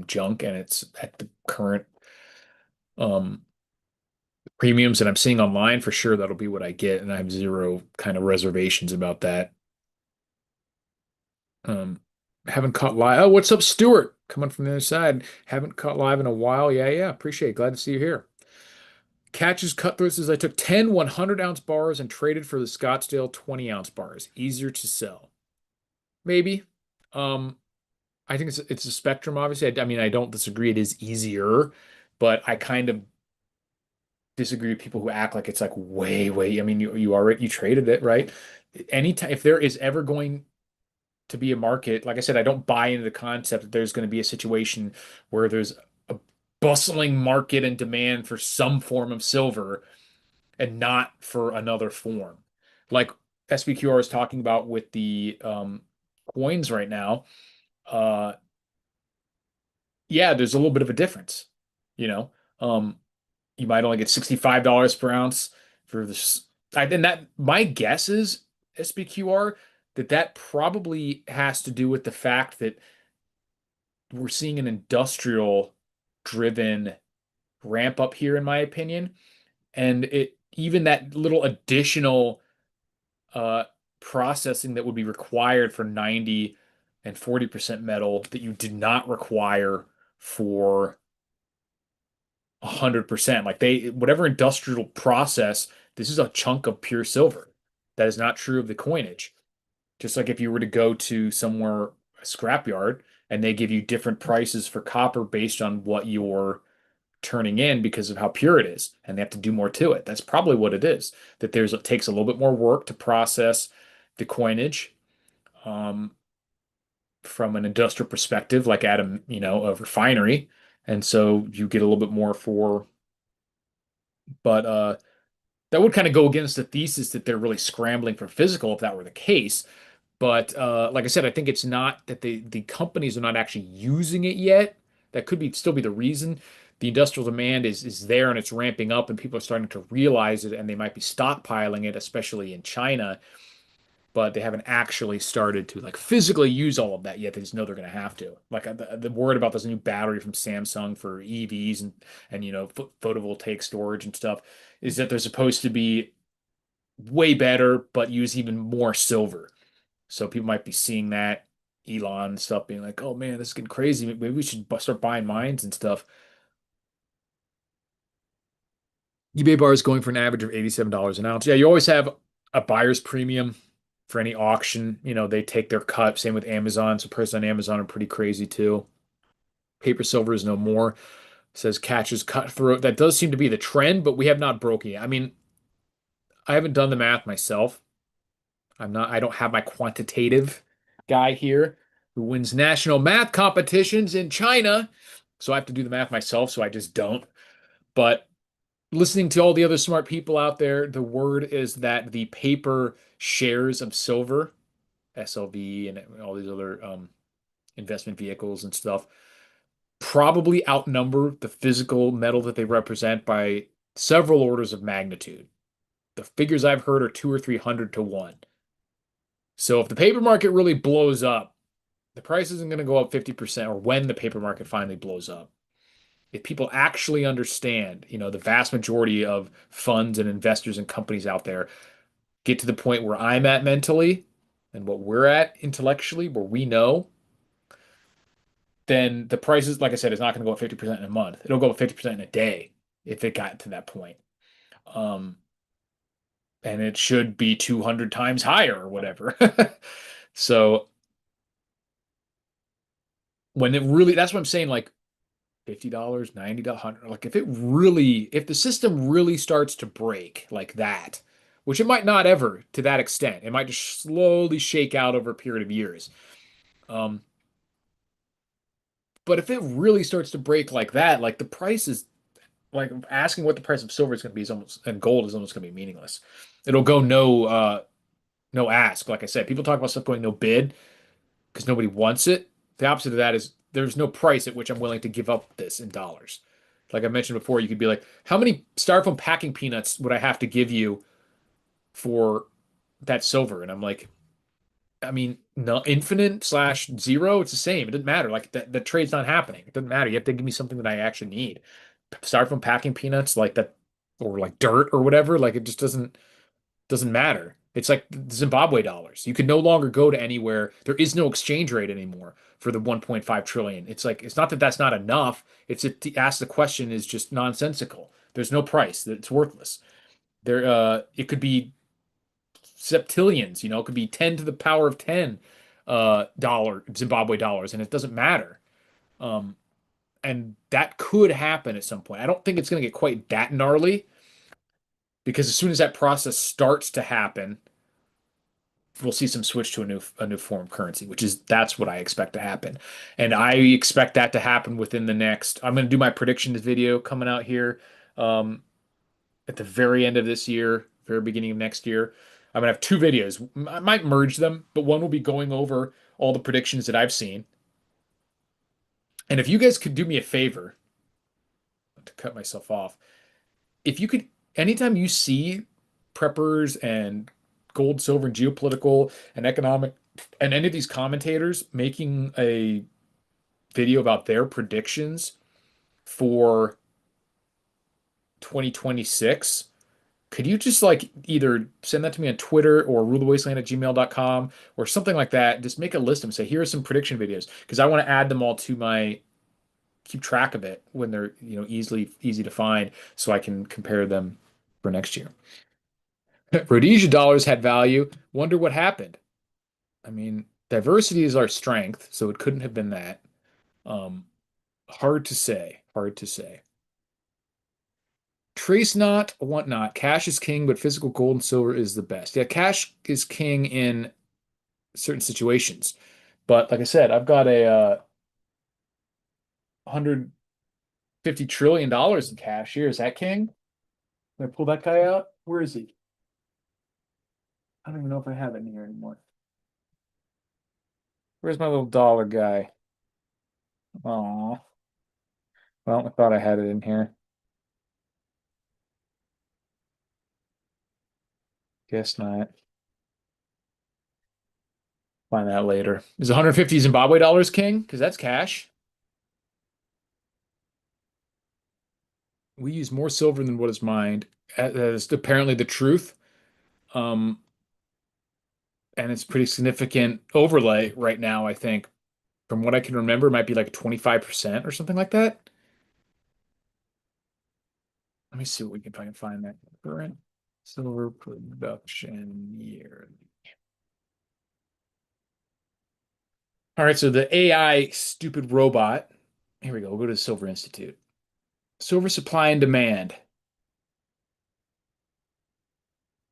junk and it's at the current um premiums that I'm seeing online, for sure that'll be what I get, and I have zero kind of reservations about that. Um, haven't caught live. Oh, what's up, Stuart? Coming from the other side. Haven't caught live in a while. Yeah, yeah. Appreciate it. Glad to see you here. Catches cutthroats as I took 10 100-ounce bars and traded for the Scottsdale 20-ounce bars. Easier to sell. Maybe. Um, I think it's a spectrum, obviously. I mean, I don't disagree. It is easier, but I kind of disagree with people who act like it's like way, way. I mean, you already you traded it, right? Anytime if there is ever going to be a market, like I said, I don't buy into the concept that there's going to be a situation where there's a bustling market and demand for some form of silver and not for another form. Like SBQR is talking about with the coins right now. Uh, yeah, there's a little bit of a difference, you know. Um, you might only get $65 per ounce for this. And that my guess is SBQR that probably has to do with the fact that we're seeing an industrial driven ramp up here, in my opinion. And it even that little additional uh, processing that would be required for 90 and 40% metal that you did not require for 100%. Like whatever industrial process, this is a chunk of pure silver. That is not true of the coinage. Just like if you were to go to somewhere, a scrapyard, and they give you different prices for copper based on what you're turning in because of how pure it is, and they have to do more to it. That's probably what it is. That it takes a little bit more work to process the coinage um, from an industrial perspective, like at a refinery, and so you get a little bit more for. But that would kind of go against the thesis that they're really scrambling for physical if that were the case. But like I said, I think it's not that the companies are not actually using it yet. That could be still be the reason. The industrial demand is there and it's ramping up, and people are starting to realize it, and they might be stockpiling it, especially in China. But they haven't actually started to like physically use all of that yet. They just know they're going to have to. Like the word about this new battery from Samsung for EVs and photovoltaic storage and stuff is that they're supposed to be way better, but use even more silver. So people might be seeing that Elon stuff being like, oh man, this is getting crazy. Maybe we should start buying mines and stuff. eBay bar is going for an average of $87 an ounce. Yeah, you always have a buyer's premium for any auction. They take their cut. Same with Amazon. So prices on Amazon are pretty crazy too. Paper silver is no more. Says catches cutthroat. That does seem to be the trend, but we have not broken it. I mean, I haven't done the math myself. I don't have my quantitative guy here who wins national math competitions in China. So I have to do the math myself, so I just don't. But listening to all the other smart people out there, the word is that the paper shares of silver, SLV, and all these other investment vehicles and stuff, probably outnumber the physical metal that they represent by several orders of magnitude. The figures I've heard are 200 or 300 to 1. So if the paper market really blows up, the price isn't going to go up 50%, or when the paper market finally blows up. if people actually understand, the vast majority of funds and investors and companies out there get to the point where I'm at mentally and what we're at intellectually, where we know, then the prices, like I said, is not going to go up 50% in a month. It'll go up 50% in a day if it got to that point. Um, and it should be 200 times higher or whatever. So when it really, that's what I'm saying, like $50, $90, like if the system really starts to break like that, which it might not ever to that extent, it might just slowly shake out over a period of years. Um, but if it really starts to break like that, like the price is like asking what the price of silver is going to be is almost, and gold is almost going to be meaningless. It'll go no ask. Like I said, people talk about stuff going no bid because nobody wants it. The opposite of that is there's no price at which I'm willing to give up this in dollars. Like I mentioned before, you could be like, how many styrofoam packing peanuts would I have to give you for that silver? And I'm like, I mean, no, infinite slash zero, it's the same. It doesn't matter. Like the trade's not happening. It doesn't matter. You have to give me something that I actually need. Styrofoam packing peanuts like that, or like dirt or whatever. Like it just doesn't matter. It's like Zimbabwe dollars. You can no longer go to anywhere. There is no exchange rate anymore for the 1.5 trillion. It's like it's not that that's not enough. It's to ask the question is just nonsensical. There's no price. It's worthless. It could be septillions. It could be 10 to the power of 10 dollar Zimbabwe dollars, and it doesn't matter. Um, and that could happen at some point. I don't think it's going to get quite that gnarly because as soon as that process starts to happen, we'll see some switch to a new form of currency, that's what I expect to happen. And I expect that to happen within the next, I'm going to do my predictions video coming out here um, at the very end of this year, very beginning of next year. I'm going to have two videos. I might merge them, but one will be going over all the predictions that I've seen. And if you guys could do me a favor to cut myself off, if you could, anytime you see preppers and gold, silver, and geopolitical and economic, and any of these commentators making a video about their predictions for 2026, could you just like either send that to me on Twitter or rulethewasteland@gmail.com or something like that? Just make a list of them. Say, here are some prediction videos because I want to add them all to my keep track of it when they're easy to find so I can compare them for next year. Rhodesia dollars had value. Wonder what happened. I mean, diversity is our strength, so it couldn't have been that. Um, hard to say. Hard to say. Trace not, want not. Cash is king, but physical gold and silver is the best. Yeah, cash is king in certain situations. But like I said, I've got a $150 trillion in cash here. Is that king? Can I pull that guy out? Where is he? I don't even know if I have it in here anymore. Where's my little dollar guy? Oh, well, I thought I had it in here. Guess not. Find that later. Is 150 Zimbabwe dollars king? Because that's cash. We use more silver than what is mined. That is apparently the truth. Um, and it's pretty significant overlay right now, I think. From what I can remember, it might be like 25% or something like that. Let me see what we can, if I can find that current silver production year. All right, so the AI stupid robot. Here we go. We'll go to the Silver Institute. Silver supply and demand.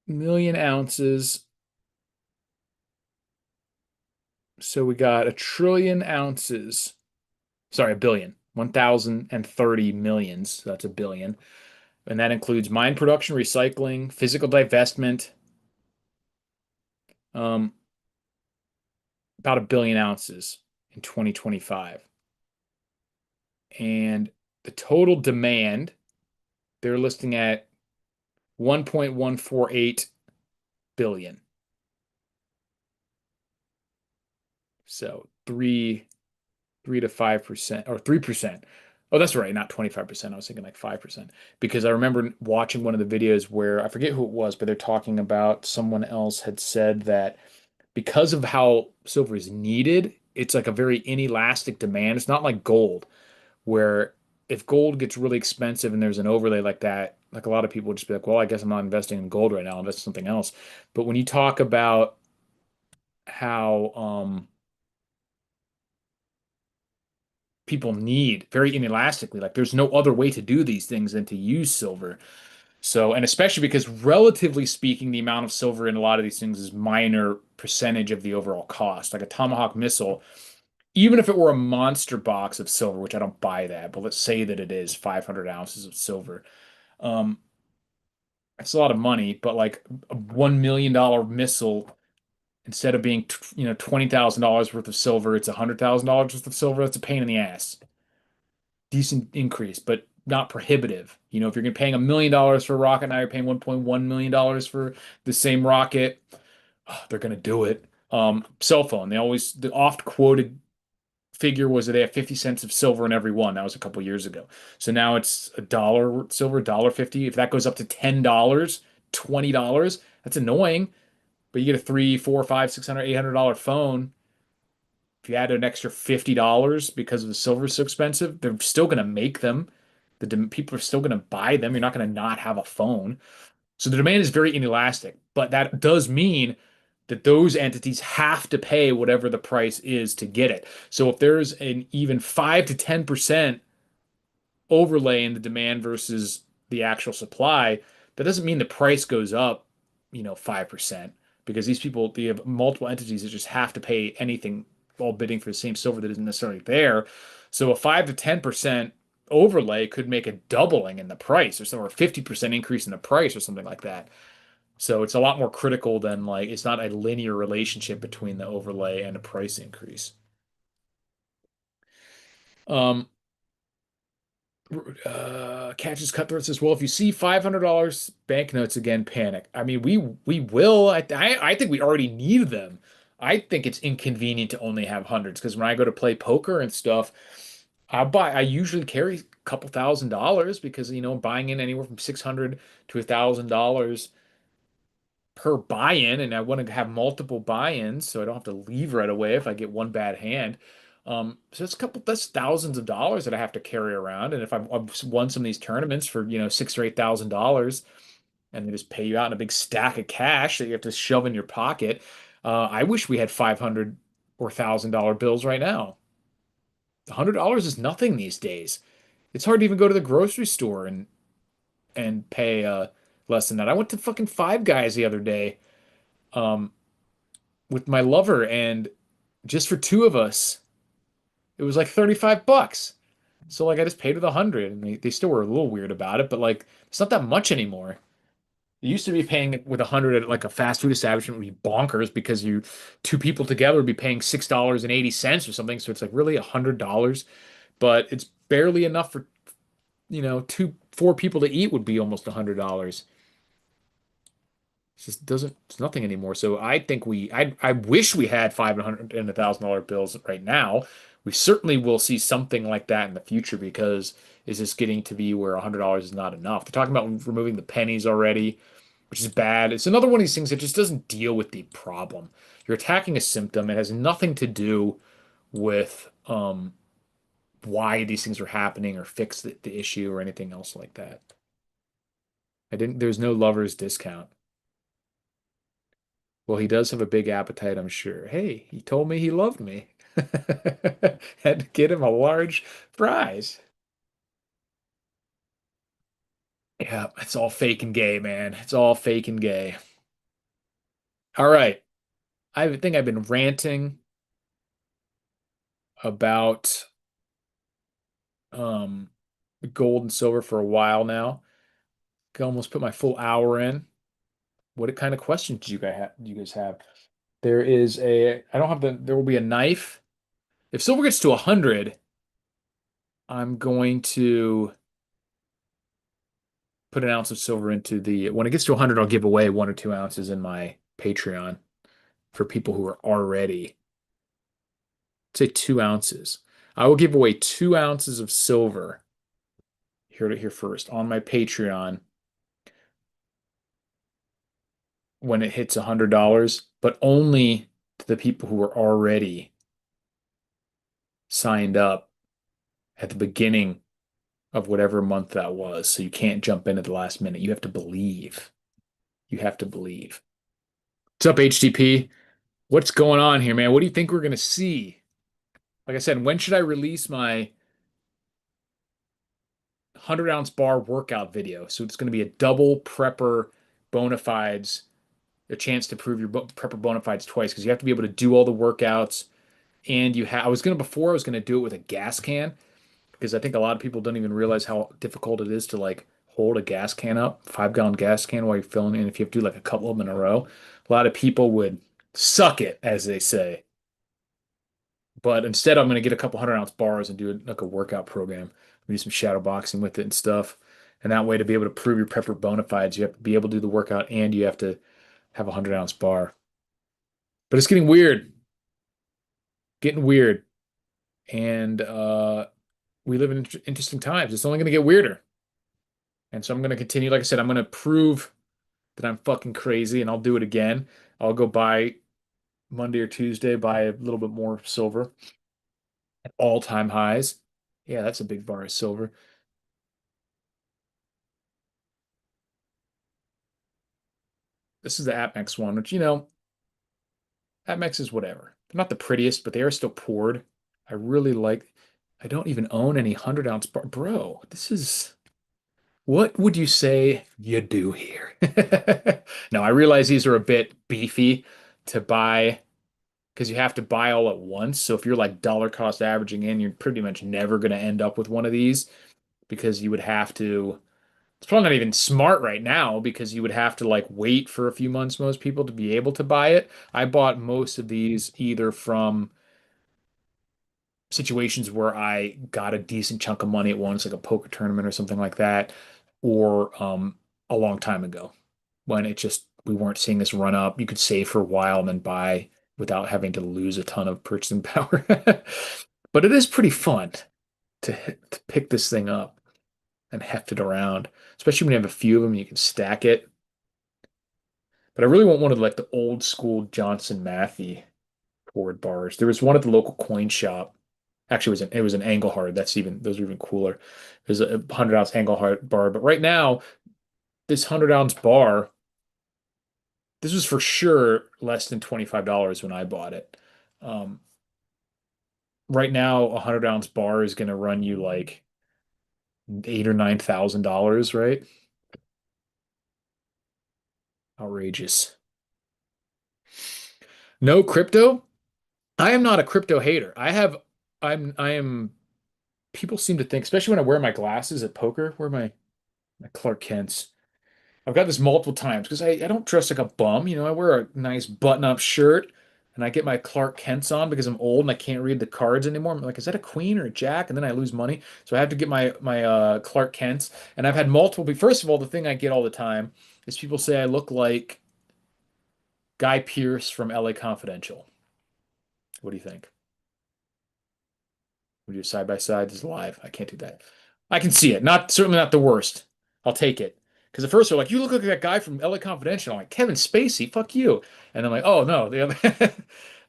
Million ounces. So we got a trillion ounces. Sorry, a billion. 1,030 millions. So that's a billion. And that includes mine production, recycling, physical divestment, um, about a billion ounces in 2025. And the total demand, they're listing at 1.148 billion. So three to 5% or 3%. Oh, that's right, not 25%. I was thinking like 5%. Because I remember watching one of the videos where I forget who it was, but they're talking about someone else had said that because of how silver is needed, it's like a very inelastic demand. It's not like gold, where if gold gets really expensive and there's an overlay like that, like a lot of people would just be like, well, I guess I'm not investing in gold right now, I'll invest in something else. But when you talk about how people need very inelastically, like there's no other way to do these things than to use silver. So, and especially because relatively speaking, the amount of silver in a lot of these things is minor percentage of the overall cost. Like a Tomahawk missile, even if it were a monster box of silver, which I don't buy that, but let's say that it is 500 ounces of silver. Um, it's a lot of money, but like a $1 million missile, instead of being, $20,000 worth of silver, it's $100,000 worth of silver. That's a pain in the ass. Decent increase, but not prohibitive. If you're paying $1 million for a rocket, now you're paying $1.1 million for the same rocket. Oh, they're gonna do it. Cell phone. The oft quoted figure was that they have 50 cents of silver in every one. That was a couple years ago. So now it's a dollar silver, $1.50. If that goes up to $10, $20, that's annoying. But you get a three, four, five, 600, $800 phone. If you add an extra $50 because the silver is so expensive, they're still going to make them. People are still going to buy them. You're not going to not have a phone. So the demand is very inelastic, but that does mean that those entities have to pay whatever the price is to get it. So if there's an even 5 to 10% overlay in the demand versus the actual supply, that doesn't mean the price goes up, 5%, because these people, they have multiple entities that just have to pay anything while bidding for the same silver that isn't necessarily there. So a 5 to 10% overlay could make a doubling in the price or a 50% increase in the price or something like that. So it's a lot more critical than like it's not a linear relationship between the overlay and the price increase. Um, Catches Cutthroat says, "Well, if you see $500 banknotes again, panic." I mean, we will. I think we already need them. I think it's inconvenient to only have hundreds because when I go to play poker and stuff, I usually carry a couple $1,000s because buying in anywhere from 600 to $1,000 per buy-in, and I want to have multiple buy-ins so I don't have to leave right away if I get one bad hand. So that's thousands of dollars that I have to carry around. And if I've won some of these tournaments for, $6,000 or $8,000 and they just pay you out in a big stack of cash that you have to shove in your pocket, I wish we had 500 or $1,000 bills right now. $100 is nothing these days. It's hard to even go to the grocery store and pay less than that. I went to fucking Five Guys the other day. Um, with my lover, and just for two of us, it was like $35. So like I just paid with 100, and they still were a little weird about it, but like it's not that much anymore. It used to be paying with 100 at like a fast food establishment would be bonkers because you two people together would be paying $6.80 or something. So it's like really $100, but it's barely enough for four people to eat would be almost $100. It just doesn't, it's nothing anymore. So I think I wish we had 500 and $1,000 bills right now. We certainly will see something like that in the future because is this getting to be where $100 is not enough? They're talking about removing the pennies already, which is bad. It's another one of these things that just doesn't deal with the problem. You're attacking a symptom. It has nothing to do with why these things are happening or fix the issue or anything else like that. There's no lover's discount. Well, he does have a big appetite, I'm sure. Hey, he told me he loved me. Had to get him a large prize. Yeah, it's all fake and gay, man. It's all fake and gay. All right. I think I've been ranting about um gold and silver for a while now. Could almost put my full hour in. What kind of questions do you guys have? I don't have there will be a knife. If silver gets to 100, I'm going to put an ounce of silver into when it gets to 100, I'll give away 1 or 2 ounces in my Patreon for people who are already, say 2 ounces. I will give away 2 ounces of silver. Heard it here first on my Patreon when it hits $100, but only to the people who are already signed up at the beginning of whatever month that was. So you can't jump in at the last minute. You have to believe. You have to believe. What's up, HTP? What's going on here, man? What do you think we're going to see? Like I said, when should I release my 100-ounce bar workout video? So it's going to be a double prepper bona fides, a chance to prove your prepper bona fides twice because you have to be able to do all the workouts. And you have, I was going to do it with a gas can because I think a lot of people don't even realize how difficult it is to like hold a gas can up, 5 gallon gas can while you're filling in. If you have to do like a couple of them in a row, a lot of people would suck it, as they say. But instead, I'm going to get a couple 100-ounce bars and do like a workout program. We do some shadow boxing with it and stuff. And that way, to be able to prove your prepper bona fides, you have to be able to do the workout and you have to have a 100-ounce bar. But it's getting weird. And we live in interesting times. It's only going to get weirder. And so I'm going to continue. Like I said, I'm going to prove that I'm fucking crazy and I'll do it again. I'll go buy Monday or Tuesday, buy a little bit more silver at all-time highs. Yeah, that's a big bar of silver. This is the Apex one, which, Apex is whatever. They're not the prettiest, but they are still poured. I really like, I don't even own any 100-ounce bar. Bro, this is, what would you say you do here? No, I realize these are a bit beefy to buy because you have to buy all at once. So if you're like dollar cost averaging in, you're pretty much never going to end up with one of these because you would have to. It's probably not even smart right now because you would have to like wait for a few months, most people, to be able to buy it. I bought most of these either from situations where I got a decent chunk of money at once, like a poker tournament or something like that, or a long time ago when it just we weren't seeing this run up. You could save for a while and then buy without having to lose a ton of purchasing power. But it is pretty fun to pick this thing up and heft it around, especially when you have a few of them, you can stack it. But I really want one of like the old school Johnson Matthey forward bars. There was one at the local coin shop. Actually, it was an Engelhard. Those are even cooler. There's a 100-ounce Engelhard bar. But right now, this 100-ounce bar, this was for sure less than $25 when I bought it. Um, right now, a 100-ounce bar is going to run you like 8 or 9 thousand dollars, right? Outrageous. No crypto? I am not a crypto hater. I am people seem to think, especially when I wear my glasses at poker, where my Clark Kent's. I've got this multiple times because I don't dress like a bum. I wear a nice button-up shirt and I get my Clark Kent's on because I'm old and I can't read the cards anymore. I'm like, is that a queen or a jack? And then I lose money. So I have to get my Clark Kent's. And I've had multiple. First of all, the thing I get all the time is people say I look like Guy Pearce from LA Confidential. What do you think? We do side by side is live. I can't do that. I can see it. Not certainly not the worst. I'll take it. Because at first they're like, "You look like that guy from LA Confidential." I'm like, "Kevin Spacey, fuck you." And I'm like, "Oh no." The other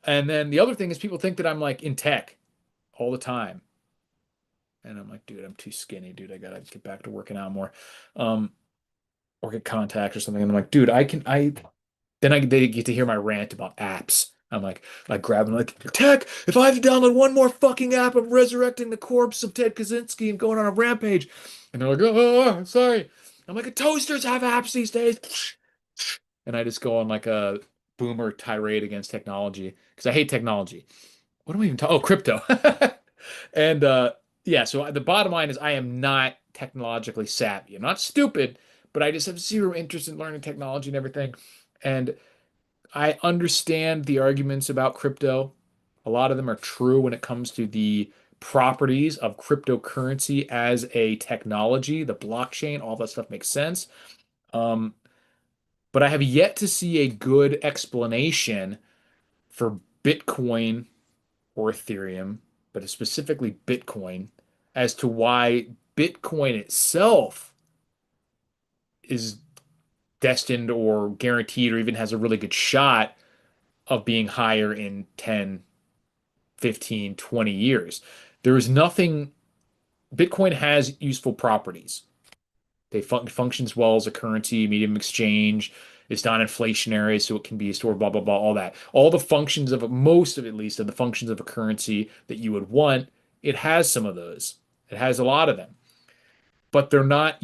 and then the other thing is people think that I'm like in tech all the time. And I'm like, dude, I'm too skinny, dude. I gotta get back to working out more. Um, or get contacts or something. And I'm like, dude, they get to hear my rant about apps. I'm like grabbing like tech. If I have to download one more fucking app, I'm resurrecting the corpse of Ted Kaczynski and going on a rampage. And they're like, oh, sorry. I'm like, toasters have apps these days. And I just go on like a boomer tirade against technology because I hate technology. What am I even talking? Oh, crypto. And yeah, so the bottom line is I am not technologically savvy. I'm not stupid, but I just have zero interest in learning technology and everything. And I understand the arguments about crypto. A lot of them are true when it comes to the properties of cryptocurrency as a technology, the blockchain, all that stuff makes sense. Um, but I have yet to see a good explanation for Bitcoin or Ethereum. but specifically Bitcoin, as to why Bitcoin itself is destined or guaranteed or even has a really good shot of being higher in 10, 15, 20 years. There is nothing, Bitcoin has useful properties. They functions well as a currency, medium of exchange. It's non-inflationary, so it can be stored, blah, blah, blah, all that. All the functions of most of at least of the functions of a currency that you would want, it has some of those. It has a lot of them, but they're not,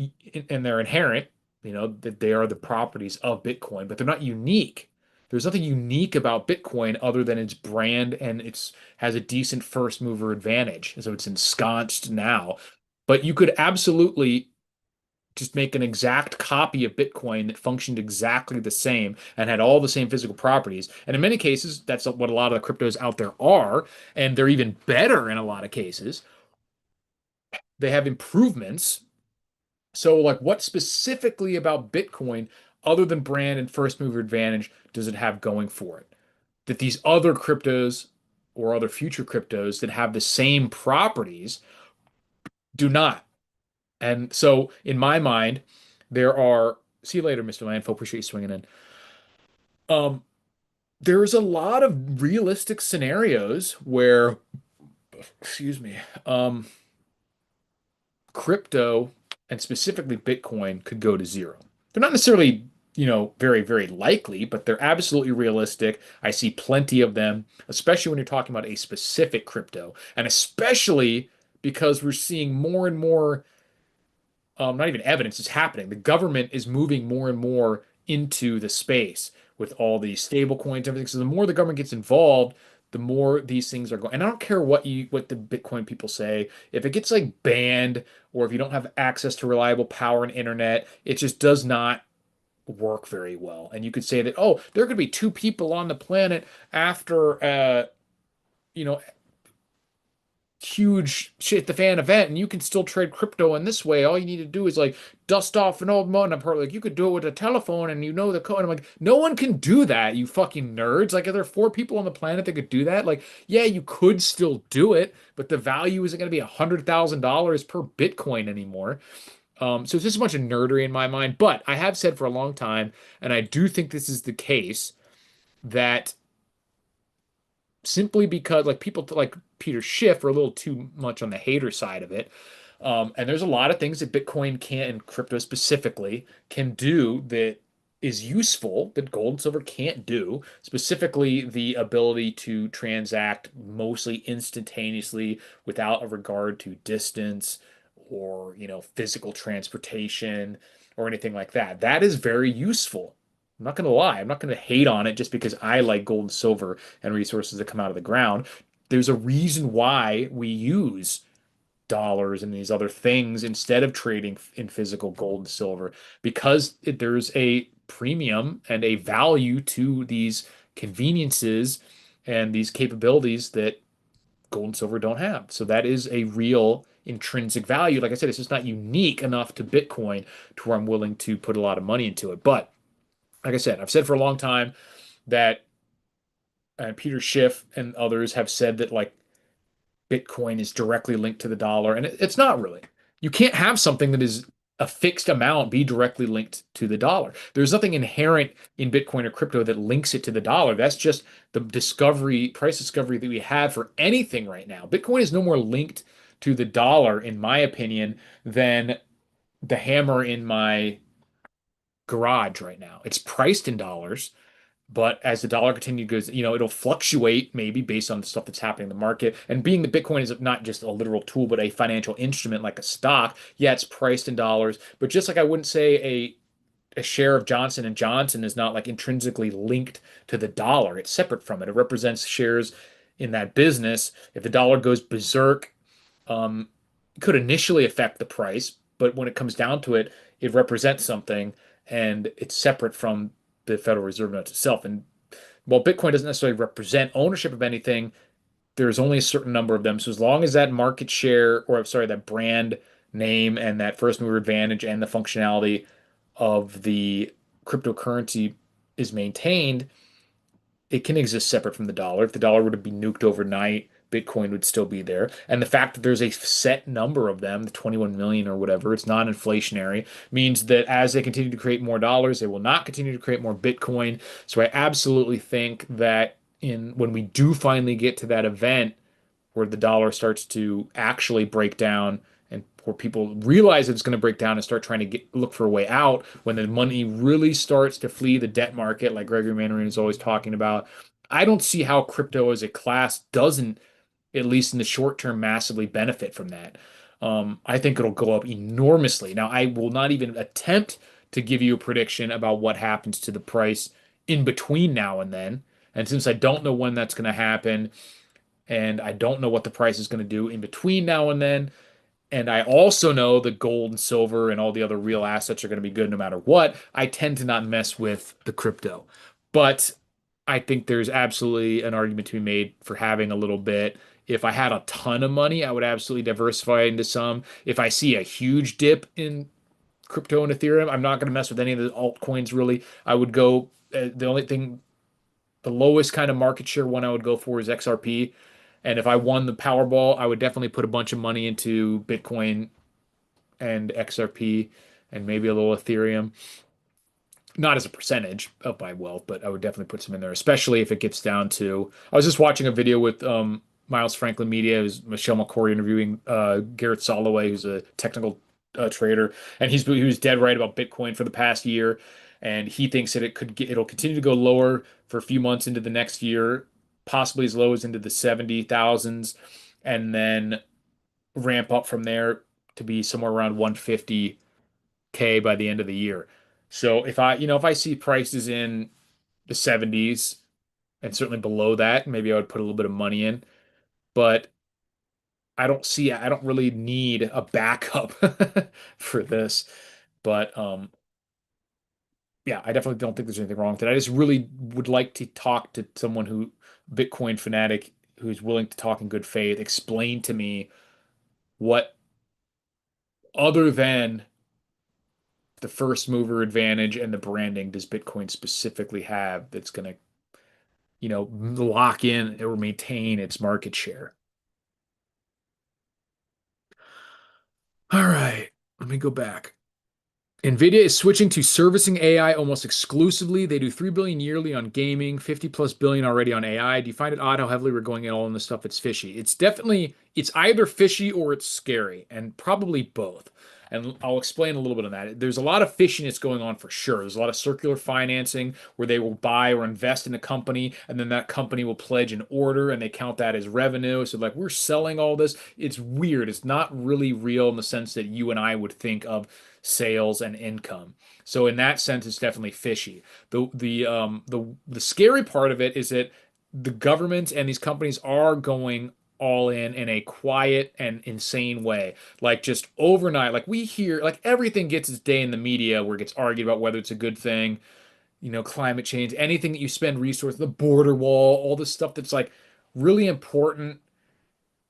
and they're inherent, that they are the properties of Bitcoin, but they're not unique. There's nothing unique about Bitcoin other than its brand and it's has a decent first mover advantage. So it's ensconced now. But you could absolutely just make an exact copy of Bitcoin that functioned exactly the same and had all the same physical properties. And in many cases, that's what a lot of the cryptos out there are. And they're even better in a lot of cases. They have improvements. So, like, what specifically about Bitcoin, other than brand and first mover advantage, does it have going for it? That these other cryptos or other future cryptos that have the same properties do not. And so, in my mind, there are. See you later, Mr. Landfill. Appreciate you swinging in. Um, there's a lot of realistic scenarios where, excuse me, crypto and specifically Bitcoin could go to zero. They're not necessarily, very, very likely, but they're absolutely realistic. I see plenty of them, especially when you're talking about a specific crypto, and especially because we're seeing more and more not even evidence, it's happening. The government is moving more and more into the space with all these stable coins, everything. So the more the government gets involved, the more these things are going. And I don't care what the Bitcoin people say. If it gets like banned or if you don't have access to reliable power and internet, it just does not work very well. And you could say that, oh, there could be two people on the planet after you know, huge shit the fan event and you can still trade crypto in this way. All you need to do is like dust off an old money. I'm like, you could do it with a telephone and the code. I'm like, no one can do that, you fucking nerds. Like, are there four people on the planet that could do that? Like, yeah, you could still do it, but the value isn't going to be $100,000 per Bitcoin anymore. So it's just a bunch of nerdery in my mind. But I have said for a long time, and I do think this is the case, that simply because like people like Peter Schiff are a little too much on the hater side of it. And there's a lot of things that Bitcoin can, and crypto specifically, can do that is useful that gold and silver can't do. Specifically, the ability to transact mostly instantaneously without a regard to distance or, physical transportation or anything like that. That is very useful. I'm not going to lie. I'm not going to hate on it just because I like gold and silver and resources that come out of the ground. There's a reason why we use dollars and these other things instead of trading in physical gold and silver because there's a premium and a value to these conveniences and these capabilities that gold and silver don't have. So that is a real intrinsic value. Like I said, it's just not unique enough to Bitcoin to where I'm willing to put a lot of money into it. But like I said, I've said for a long time that Peter Schiff and others have said that like Bitcoin is directly linked to the dollar, and it's not really. You can't have something that is a fixed amount be directly linked to the dollar. There's nothing inherent in Bitcoin or crypto that links it to the dollar. That's just the price discovery that we have for anything right now. Bitcoin is no more linked to the dollar, in my opinion, than the hammer in my garage right now. It's priced in dollars. But as the dollar continues goes, it'll fluctuate maybe based on the stuff that's happening in the market. And being that Bitcoin is not just a literal tool, but a financial instrument like a stock, yeah, it's priced in dollars. But just like I wouldn't say a share of Johnson and Johnson is not like intrinsically linked to the dollar. It's separate from it. It represents shares in that business. If the dollar goes berserk, it could initially affect the price, but when it comes down to it, it represents something and it's separate from the Federal Reserve notes itself. And while Bitcoin doesn't necessarily represent ownership of anything, there's only a certain number of them. So as long as that market share, or I'm sorry, that brand name and that first mover advantage and the functionality of the cryptocurrency is maintained, it can exist separate from the dollar. If the dollar were to be nuked overnight, Bitcoin would still be there. And the fact that there's a set number of them, the 21 million or whatever, it's non-inflationary, means that as they continue to create more dollars, they will not continue to create more Bitcoin. So I absolutely think that in when we do finally get to that event where the dollar starts to actually break down and where people realize it's going to break down and start trying to look for a way out, when the money really starts to flee the debt market, like Gregory Mannering is always talking about, I don't see how crypto as a class doesn't, at least in the short term, massively benefit from that. I think it'll go up enormously. Now, I will not even attempt to give you a prediction about what happens to the price in between now and then. And since I don't know when that's going to happen, and I don't know what the price is going to do in between now and then, and I also know that gold and silver and all the other real assets are going to be good no matter what, I tend to not mess with the crypto. But I think there's absolutely an argument to be made for having a little bit. If I had a ton of money, I would absolutely diversify into some. If I see a huge dip in crypto and Ethereum, I'm not going to mess with any of the altcoins really. I would go, the only thing, the lowest kind of market share one I would go for is XRP. And if I won the Powerball, I would definitely put a bunch of money into Bitcoin and XRP and maybe a little Ethereum. Not as a percentage of my wealth, but I would definitely put some in there, especially if it gets down to. I was just watching a video with Miles Franklin Media, who's Michelle McCory interviewing Garrett Soloway, who's a technical trader, and he was dead right about Bitcoin for the past year, and he thinks that it'll continue to go lower for a few months into the next year, possibly as low as into the 70,000s, and then ramp up from there to be somewhere around 150K by the end of the year. So if I see prices in the 70s and certainly below that, maybe I would put a little bit of money in. But I don't really need a backup for this. But yeah, I definitely don't think there's anything wrong with it. I just really would like to talk to someone who, Bitcoin fanatic, who's willing to talk in good faith, explain to me what other than the first mover advantage and the branding does Bitcoin specifically have that's going to, lock in or maintain its market share. All right, let me go back. Nvidia is switching to servicing AI almost exclusively. They do 3 billion yearly on gaming, 50 plus billion already on AI. Do you find it odd how heavily we're going in all in this stuff? It's fishy. It's either fishy or it's scary, and probably both. And I'll explain a little bit on that. There's a lot of fishiness going on for sure. There's a lot of circular financing where they will buy or invest in a company, and then that company will pledge an order and they count that as revenue. So, like, we're selling all this. It's weird. It's not really real in the sense that you and I would think of sales and income. So in that sense, it's definitely fishy. The scary part of it is that the government and these companies are going all in a quiet and insane way. Like just overnight, like we hear, like everything gets its day in the media where it gets argued about whether it's a good thing, climate change, anything that you spend resources, the border wall, all this stuff that's like really important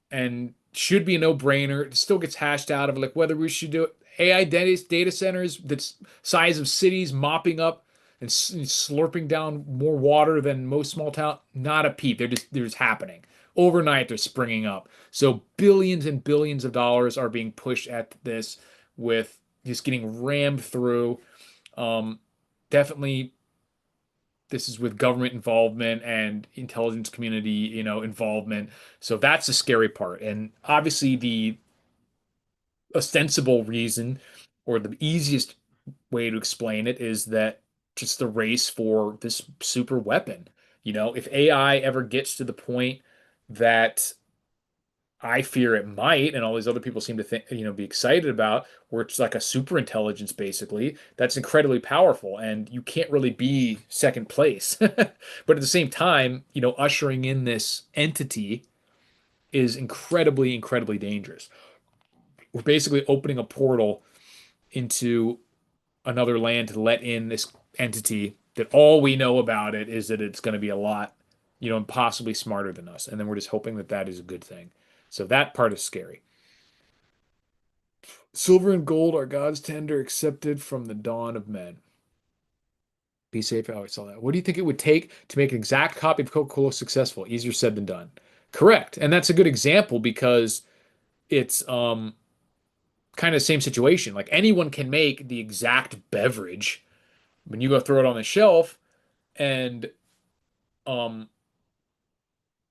and should be a no-brainer. It still gets hashed out of like whether we should do it. AI data centers that's size of cities mopping up and slurping down more water than most small town. Not a peep. They're just happening overnight. They're springing up. So billions and billions of dollars are being pushed at this with just getting rammed through. Um, Definitely this is with government involvement and intelligence community, involvement. So that's the scary part. And obviously the ostensible reason or the easiest way to explain it is that just the race for this super weapon. If AI ever gets to the point that I fear it might, and all these other people seem to think, be excited about, where it's like a super intelligence, basically. That's incredibly powerful, and you can't really be second place. But at the same time, ushering in this entity is incredibly, incredibly dangerous. We're basically opening a portal into another land to let in this entity that all we know about it is that it's going to be a lot, and possibly smarter than us. And then we're just hoping that that is a good thing. So that part is scary. Silver and gold are God's tender, accepted from the dawn of men. Be safe. Oh, I saw that. What do you think it would take to make an exact copy of Coca-Cola successful? Easier said than done. Correct. And that's a good example because it's kind of the same situation. Like anyone can make the exact beverage when you go throw it on the shelf and um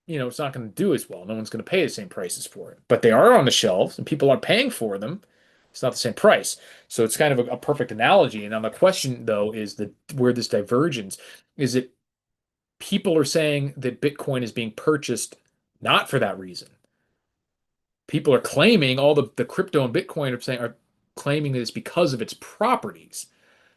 it's not going to do as well. No one's going to pay the same prices for it. But they are on the shelves and people are paying for them. It's not the same price. So it's kind of a perfect analogy. And now the question though is that where this divergence is it people are saying that Bitcoin is being purchased not for that reason. People are claiming all the crypto and Bitcoin are claiming that it's because of its properties.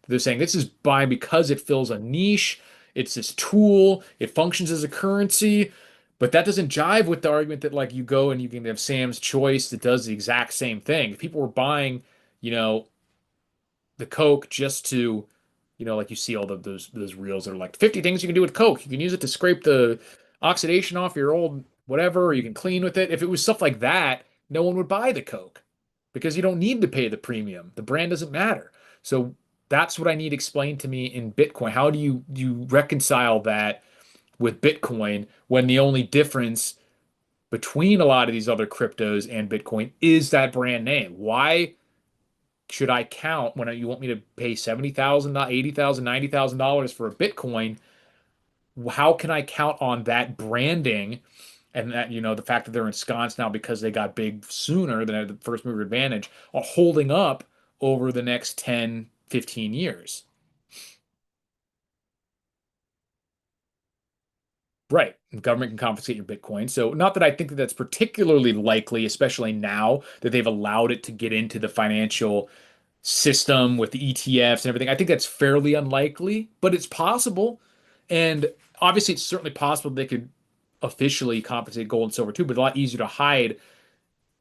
They're saying this is buying because it fills a niche. It's this tool. It functions as a currency. But that doesn't jive with the argument that like you go and you can have Sam's Choice that does the exact same thing. If people were buying, you know, the Coke just to, like you see all those reels that are like 50 things you can do with Coke. You can use it to scrape the oxidation off your old whatever, or you can clean with it. If it was stuff like that, no one would buy the Coke because you don't need to pay the premium. The brand doesn't matter. So that's what I need explained to me in Bitcoin. How do you reconcile that with Bitcoin when the only difference between a lot of these other cryptos and Bitcoin is that brand name? Why should I count when you want me to pay 70,000, not 80,000, $90,000 for a Bitcoin? How can I count on that branding and that, the fact that they're ensconced now because they got big sooner than had the first mover advantage are holding up over the next 10, 15 years? Right. The government can confiscate your Bitcoin. So, not that I think that that's particularly likely, especially now that they've allowed it to get into the financial system with the ETFs and everything. I think that's fairly unlikely, but it's possible. And obviously, it's certainly possible they could officially compensate gold and silver too, but a lot easier to hide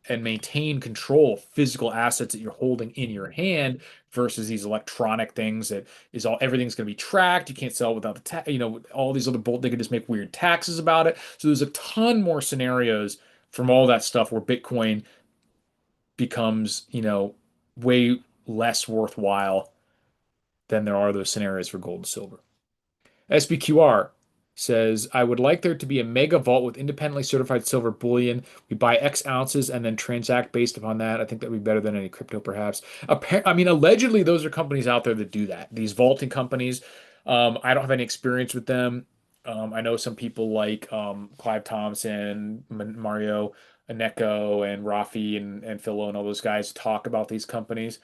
and maintain control of physical assets that you're holding in your hand versus these electronic things that is all everything's going to be tracked. You can't sell without the all these other bolt. They could just make weird taxes about it. So there's a ton more scenarios from all that stuff where Bitcoin becomes way less worthwhile than there are those scenarios for gold and silver. SBQR says, I would like there to be a mega vault with independently certified silver bullion. We buy X ounces and then transact based upon that. I think that would be better than any crypto, perhaps. I mean, allegedly, those are companies out there that do that. These vaulting companies. I don't have any experience with them. I know some people like Clive Thompson, Mario Aneko, and Rafi and Philo and all those guys talk about these companies.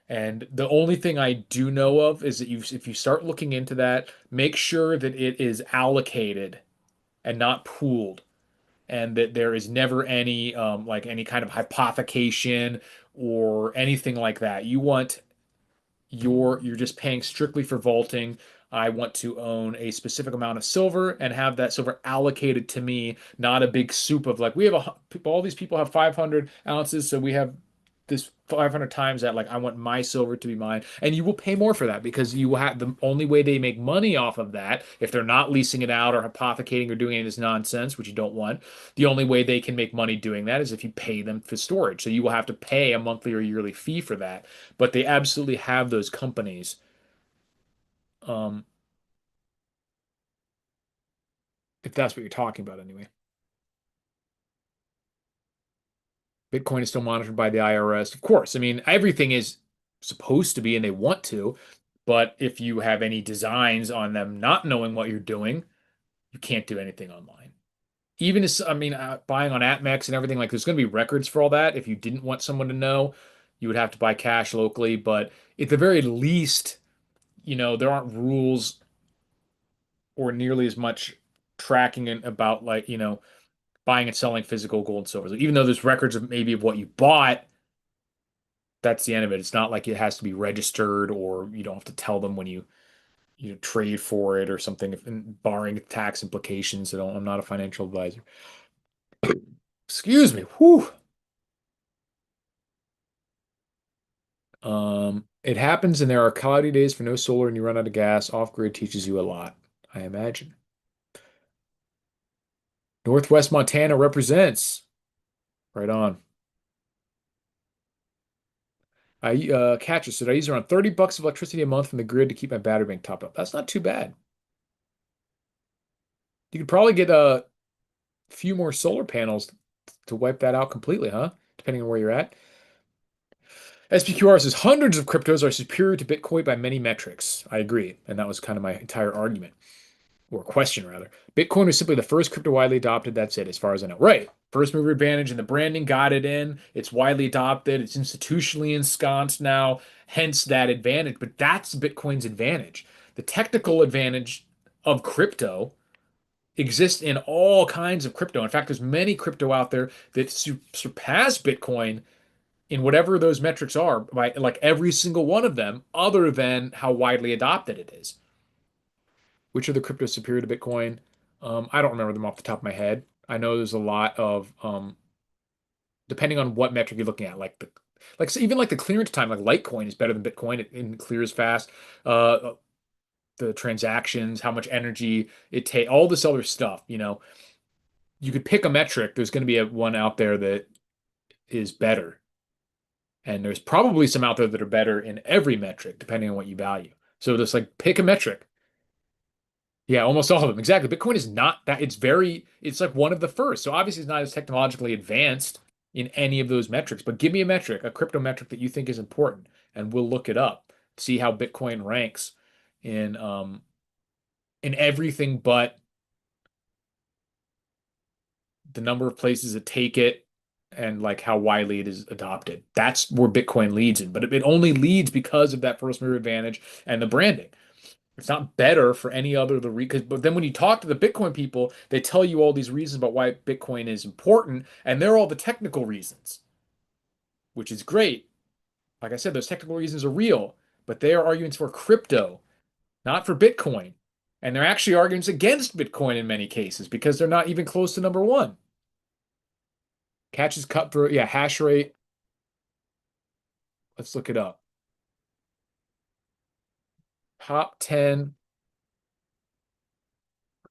And the only thing I do know of is that if you start looking into that, make sure that it is allocated and not pooled, and that there is never any like any kind of hypothecation or anything like that. You want you're just paying strictly for vaulting. I want to own a specific amount of silver and have that silver allocated to me, not a big soup of like we have all these people have 500 ounces, so we have this 500 times that. Like I want my silver to be mine, and you will pay more for that because you will have the only way they make money off of that if they're not leasing it out or hypothecating or doing any of this nonsense, which you don't want. The only way they can make money doing that is if you pay them for storage. So you will have to pay a monthly or yearly fee for that. But they absolutely have those companies. Um, if that's what you're talking about, anyway. Bitcoin is still monitored by the IRS. Of course, I mean, everything is supposed to be, and they want to. But if you have any designs on them not knowing what you're doing, you can't do anything online. Even as, I mean, buying on AppMex and everything, like there's going to be records for all that. If you didn't want someone to know, you would have to buy cash locally. But at the very least, there aren't rules or nearly as much tracking about like, buying and selling physical gold and silver. So even though there's records of maybe of what you bought, that's the end of it. It's not like it has to be registered or you don't have to tell them when you trade for it or something, if, barring tax implications. I'm not a financial advisor. Excuse me. Whew. It happens and there are cloudy days for no solar and you run out of gas. Off-grid teaches you a lot, I imagine. Northwest Montana represents. Right on. Catcher said I use around 30 bucks of electricity a month from the grid to keep my battery bank topped up. That's not too bad. You could probably get few more solar panels to wipe that out completely, huh? Depending on where you're at. SPQR says hundreds of cryptos are superior to Bitcoin by many metrics. I agree. And that was kind of my entire argument, or question rather. Bitcoin was simply the first crypto widely adopted. That's it, as far as I know. Right. First mover advantage and the branding got it in. It's widely adopted. It's institutionally ensconced now, hence that advantage. But that's Bitcoin's advantage. The technical advantage of crypto exists in all kinds of crypto. In fact, there's many crypto out there that surpass Bitcoin in whatever those metrics are by like every single one of them, other than how widely adopted it is. Which are the cryptos superior to Bitcoin? I don't remember them off the top of my head. I know there's a lot of depending on what metric you're looking at, like so even like the clearance time, like Litecoin is better than Bitcoin. It clears fast. The transactions, how much energy it takes, all this other stuff. You could pick a metric. There's going to be one out there that is better, and there's probably some out there that are better in every metric, depending on what you value. So just like pick a metric. Yeah, almost all of them. Exactly. Bitcoin is not that. It's like one of the first. So obviously it's not as technologically advanced in any of those metrics, but give me a metric, a crypto metric that you think is important, and we'll look it up, see how Bitcoin ranks in everything but the number of places that take it and like how widely it is adopted. That's where Bitcoin leads in, but it only leads because of that first mover advantage and the branding. It's not better for any other the because but then when you talk to the Bitcoin people, they tell you all these reasons about why Bitcoin is important, and they're all the technical reasons, which is great. Like I said, those technical reasons are real, but they are arguments for crypto, not for Bitcoin. And they're actually arguments against Bitcoin in many cases because they're not even close to number one. Catches cut through, yeah, hash rate. Let's look it up. Top 10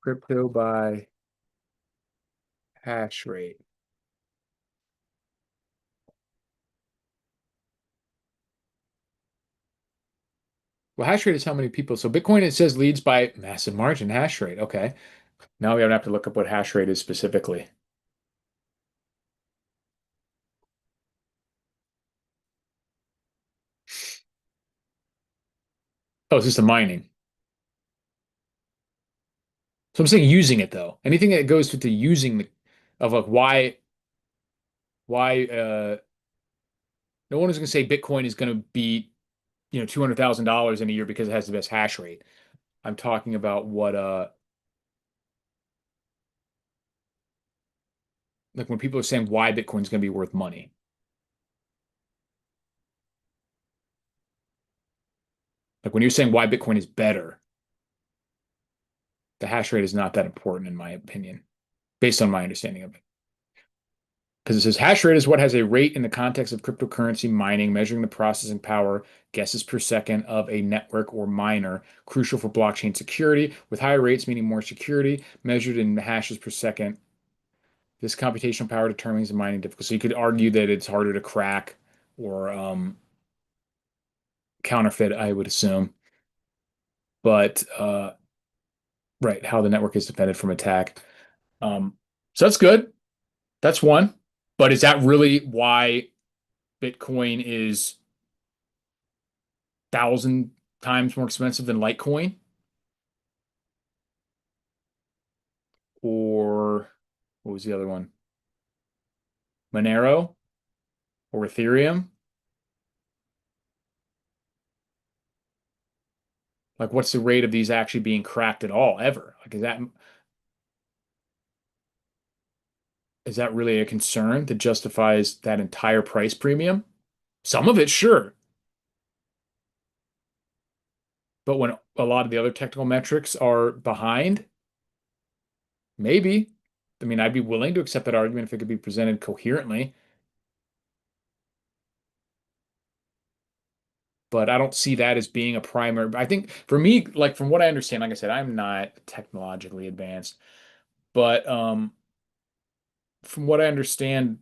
crypto by hash rate. Well, hash rate is how many people. So Bitcoin, it says leads by massive margin hash rate. Okay. Now we don't have to look up what hash rate is specifically. Oh, it's just the mining. So I'm saying using it though. Anything that goes with the using of like why no one is going to say Bitcoin is going to be, $200,000 in a year because it has the best hash rate. I'm talking about what like when people are saying why Bitcoin's going to be worth money. Like when you're saying why Bitcoin is better, the hash rate is not that important in my opinion, based on my understanding of it. Because it says hash rate is what has a rate in the context of cryptocurrency mining, measuring the processing power, guesses per second of a network or miner, crucial for blockchain security, with higher rates meaning more security, measured in hashes per second. This computational power determines the mining difficulty. So you could argue that it's harder to crack or counterfeit, I would assume. But right, how the network is defended from attack. Um, so that's good. That's one. But is that really why Bitcoin is 1,000 times more expensive than Litecoin or what was the other one? Monero or Ethereum? Like, what's the rate of these actually being cracked at all ever? Like, is that really a concern that justifies that entire price premium? Some of it, sure, but when a lot of the other technical metrics are behind, maybe. I mean, I'd be willing to accept that argument if it could be presented coherently, but I don't see that as being a primary. I think for me, like from what I understand, like I said, I'm not technologically advanced, but from what I understand,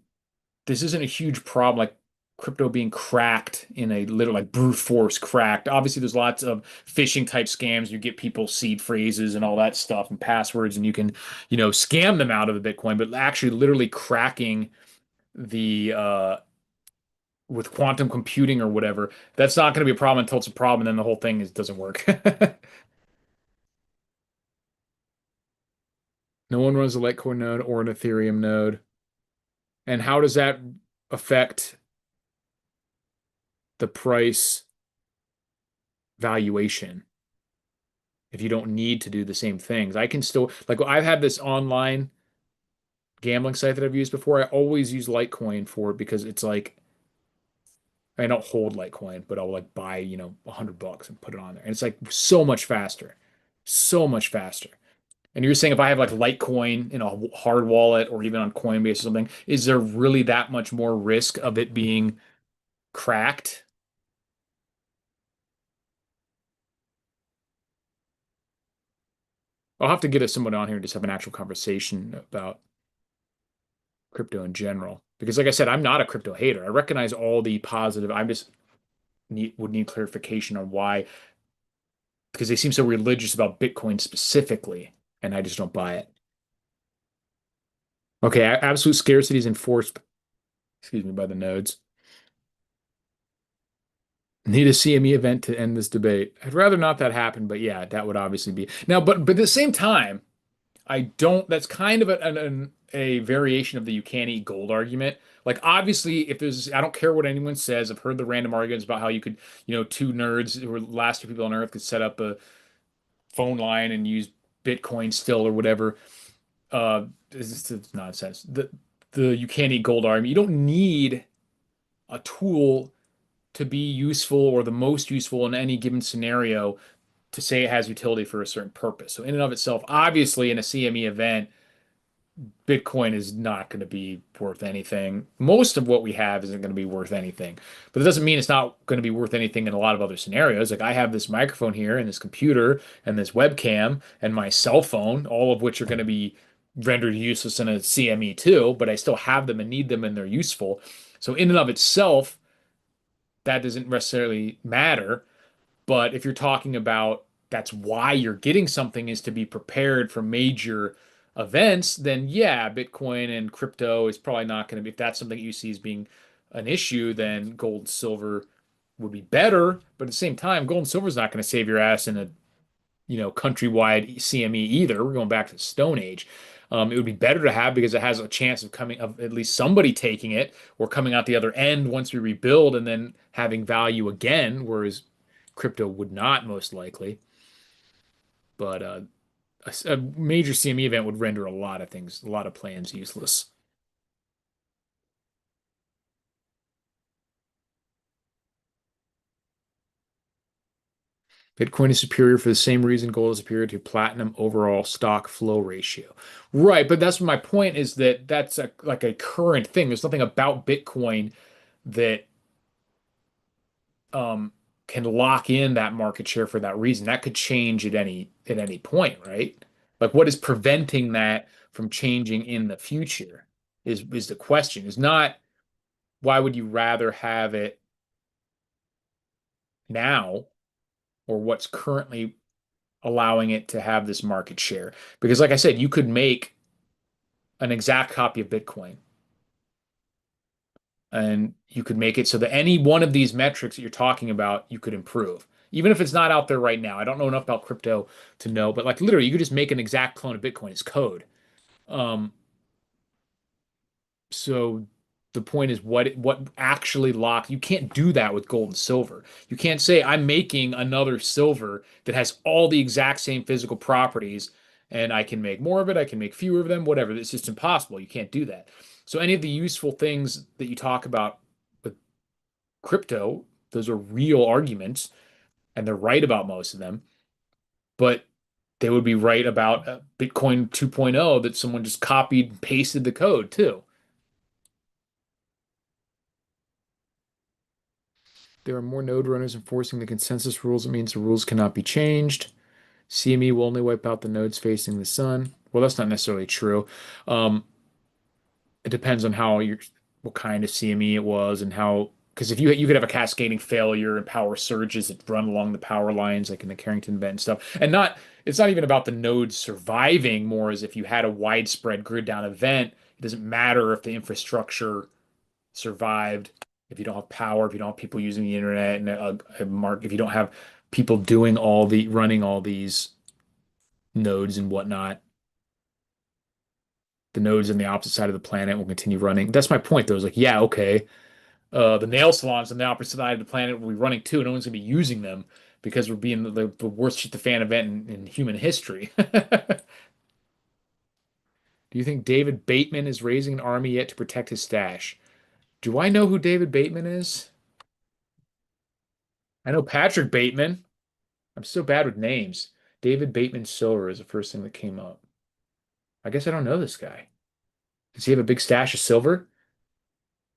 this isn't a huge problem. Like crypto being cracked in a little like brute force cracked. Obviously, there's lots of phishing type scams. You get people seed phrases and all that stuff and passwords, and you can, scam them out of the Bitcoin. But actually, literally cracking the with quantum computing or whatever, that's not going to be a problem until it's a problem, and then the whole thing doesn't work. No one runs a Litecoin node or an Ethereum node. And how does that affect the price valuation if you don't need to do the same things? I can still, like, I've had this online gambling site that I've used before. I always use Litecoin for it because it's like, I don't hold Litecoin, but I'll like buy, $100 and put it on there. And it's like so much faster, so much faster. And you're saying if I have like Litecoin in a hard wallet or even on Coinbase or something, is there really that much more risk of it being cracked? I'll have to get someone on here and just have an actual conversation about crypto in general. Because like I said, I'm not a crypto hater. I recognize all the positive. I just would need clarification on why, because they seem so religious about Bitcoin specifically, and I just don't buy it. Okay, absolute scarcity is enforced, excuse me, by the nodes. Need a CME event to end this debate. I'd rather not that happen, but yeah, that would obviously be now. But at the same time, I don't. That's kind of a variation of the you can't eat gold argument. Like obviously, if there's, I don't care what anyone says. I've heard the random arguments about how you could, two nerds who were the last two people on Earth could set up a phone line and use Bitcoin still or whatever. It's nonsense. The you can't eat gold argument. You don't need a tool to be useful or the most useful in any given scenario to say it has utility for a certain purpose. So in and of itself, obviously in a CME event, Bitcoin is not going to be worth anything. Most of what we have isn't going to be worth anything. But that doesn't mean it's not going to be worth anything in a lot of other scenarios. Like I have this microphone here and this computer and this webcam and my cell phone, all of which are going to be rendered useless in a CME too, but I still have them and need them and they're useful. So in and of itself, that doesn't necessarily matter. But if you're talking about that's why you're getting something is to be prepared for major events, then yeah, Bitcoin and crypto is probably not going to be, if that's something you see as being an issue, then gold and silver would be better. But at the same time, gold and silver is not going to save your ass in a, countrywide CME either. We're going back to the Stone Age. It would be better to have because it has a chance of coming of at least somebody taking it or coming out the other end once we rebuild and then having value again, whereas crypto would not most likely. But a major CME event would render a lot of things, a lot of plans useless. Bitcoin is superior for the same reason gold is superior to platinum overall stock flow ratio. Right, but that's my point is that that's like a current thing. There's nothing about Bitcoin that um, can lock in that market share for that reason. That could change at any point, right? Like what is preventing that from changing in the future is the question. Is not why would you rather have it now or what's currently allowing it to have this market share? Because like I said, you could make an exact copy of Bitcoin and you could make it so that any one of these metrics that you're talking about, you could improve. Even if it's not out there right now. I don't know enough about crypto to know, but like literally you could just make an exact clone of Bitcoin. It's code. Um, so the point is what actually locks you can't do that with gold and silver. You can't say I'm making another silver that has all the exact same physical properties and I can make more of it, I can make fewer of them, whatever. It's just impossible. You can't do that. So any of the useful things that you talk about with crypto, those are real arguments and they're right about most of them, but they would be right about Bitcoin 2.0 that someone just copied and pasted the code too. There are more node runners enforcing the consensus rules. It means the rules cannot be changed. CME will only wipe out the nodes facing the sun. Well, that's not necessarily true. Um, it depends on what kind of CME it was and how. Because if you could have a cascading failure and power surges that run along the power lines, like in the Carrington event and stuff, and not it's not even about the nodes surviving, more as if you had a widespread grid down event, it doesn't matter if the infrastructure survived, if you don't have power, if you don't have people using the internet and if you don't have people doing all the running all these nodes and whatnot, the nodes on the opposite side of the planet will continue running. That's my point, though. It's like, yeah, okay, the nail salons on the opposite side of the planet will be running too. No one's gonna be using them because we're being the worst shit to fan event in human history. Do you think David Bateman is raising an army yet to protect his stash? Do I know who David Bateman is? I know Patrick Bateman. I'm so bad with names. David Bateman Silver is the first thing that came up. I guess I don't know this guy. Does he have a big stash of silver?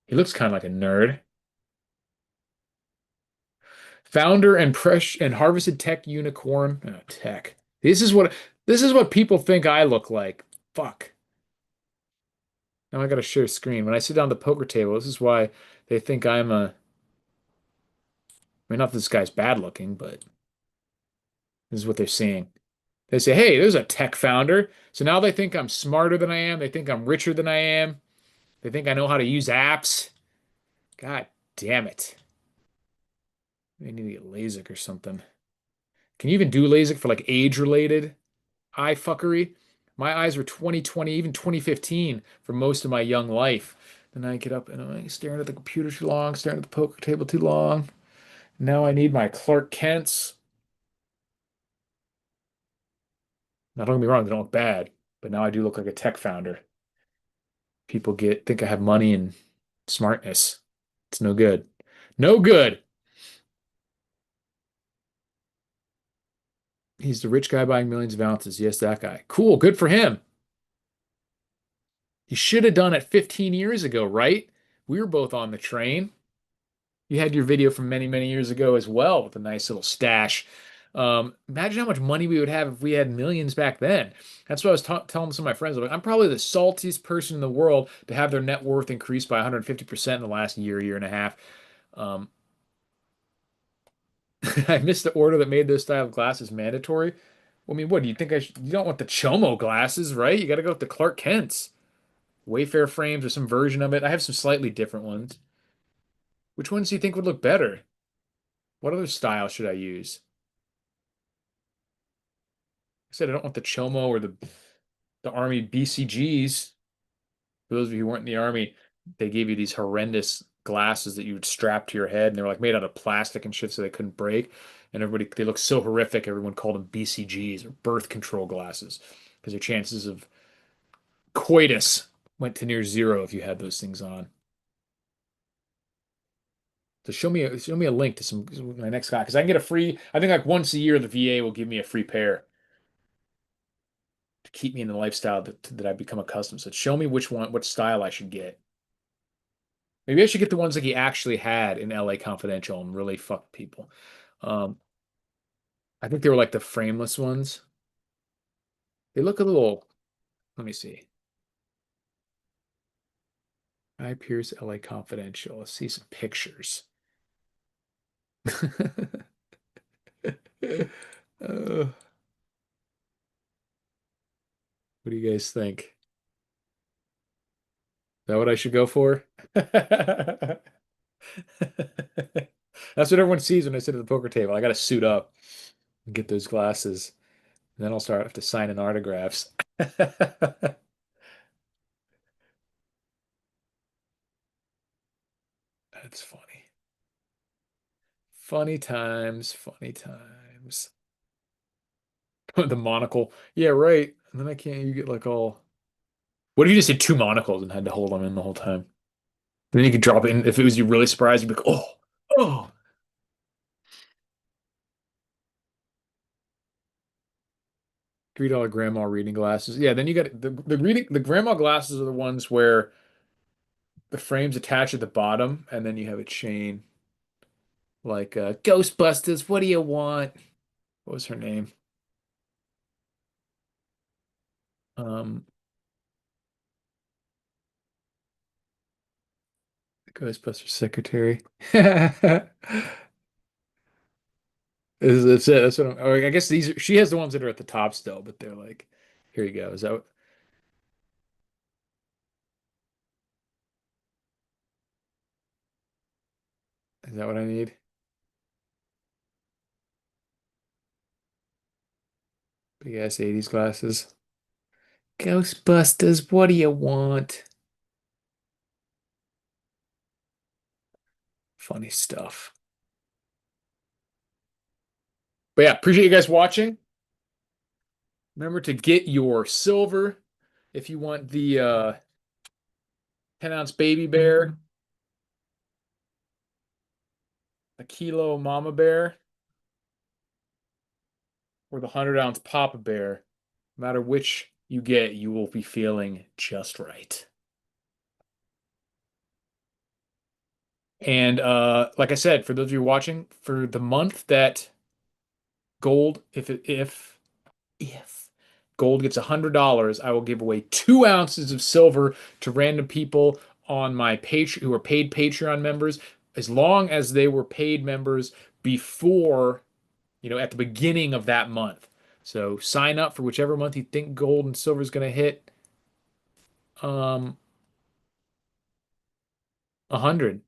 He looks kind of like a nerd. Founder and Presh and Harvested Tech Unicorn. Oh, tech. This is what people think I look like. Fuck. Now I gotta share screen. When I sit down at the poker table, this is why they think I'm a. I mean, not that this guy's bad looking, but this is what they're seeing. They say, hey, there's a tech founder. So now they think I'm smarter than I am. They think I'm richer than I am. They think I know how to use apps. God damn it. I need to get LASIK or something. Can you even do LASIK for like age-related eye fuckery? My eyes were 2020, even 2015 for most of my young life. Then I get up and I'm like, staring at the computer too long, staring at the poker table too long. Now I need my Clark Kents. Now, don't get me wrong, they don't look bad, but now I do look like a tech founder. People get think I have money and smartness. It's no good. No good. He's the rich guy buying millions of ounces. Yes, that guy. Cool. Good for him. He should have done it 15 years ago, right? We were both on the train. You had your video from many, many years ago as well with a nice little stash. Imagine how much money we would have if we had millions back then. That's what I was telling some of my friends. I'm probably the saltiest person in the world to have their net worth increase by 150% in the last year, year and a half. Um, I missed the order that made those style of glasses mandatory. Well, I mean, what do you think you don't want the Chomo glasses, right? You got to go with the Clark Kents. Wayfair frames or some version of it. I have some slightly different ones. Which ones do you think would look better? What other style should I use? I said I don't want the Chomo or the Army BCGs. For those of you who weren't in the Army, they gave you these horrendous glasses that you would strap to your head, and they were like made out of plastic and shit, so they couldn't break. And everybody, they looked so horrific. Everyone called them BCGs or birth control glasses because your chances of coitus went to near zero if you had those things on. So show me a link to some my next guy because I can get a free. I think like once a year the VA will give me a free pair to keep me in the lifestyle that I've become accustomed. So show me which one, what style I should get. Maybe I should get the ones like he actually had in LA Confidential and really fuck people. Um, I think they were like the frameless ones. They look a little. Let me see. Guy Pierce LA Confidential. Let's see some pictures. What do you guys think? Is that what I should go for? That's what everyone sees when I sit at the poker table. I got to suit up and get those glasses. And then I'll start have to sign in autographs. That's funny. Funny times, funny times. The monocle. Yeah, right. And then I can't you get like all what if you just did two monocles and had to hold them in the whole time? Then you could drop it in if it was you really surprised, you'd be like, oh, oh. $3 grandma reading glasses. Yeah, then you got the grandma glasses are the ones where the frame's attached at the bottom, and then you have a chain like Ghostbusters. What do you want? What was her name? Um, Ghostbuster secretary. That's it. That's what I'm. Or I guess these. She has the ones that are at the top still, but they're like, here you go. Is that what I need? Big ass 80s glasses. Ghostbusters, what do you want? Funny stuff. But yeah, appreciate you guys watching. Remember to get your silver if you want the 10-ounce baby bear, a kilo mama bear, or the 100-ounce papa bear. No matter which you get, you will be feeling just right. And like I said, for those of you watching, for the month that gold, if gold gets $100, I will give away 2 ounces of silver to random people on my page who are paid Patreon members, as long as they were paid members before, at the beginning of that month. So sign up for whichever month you think gold and silver is going to hit. 100.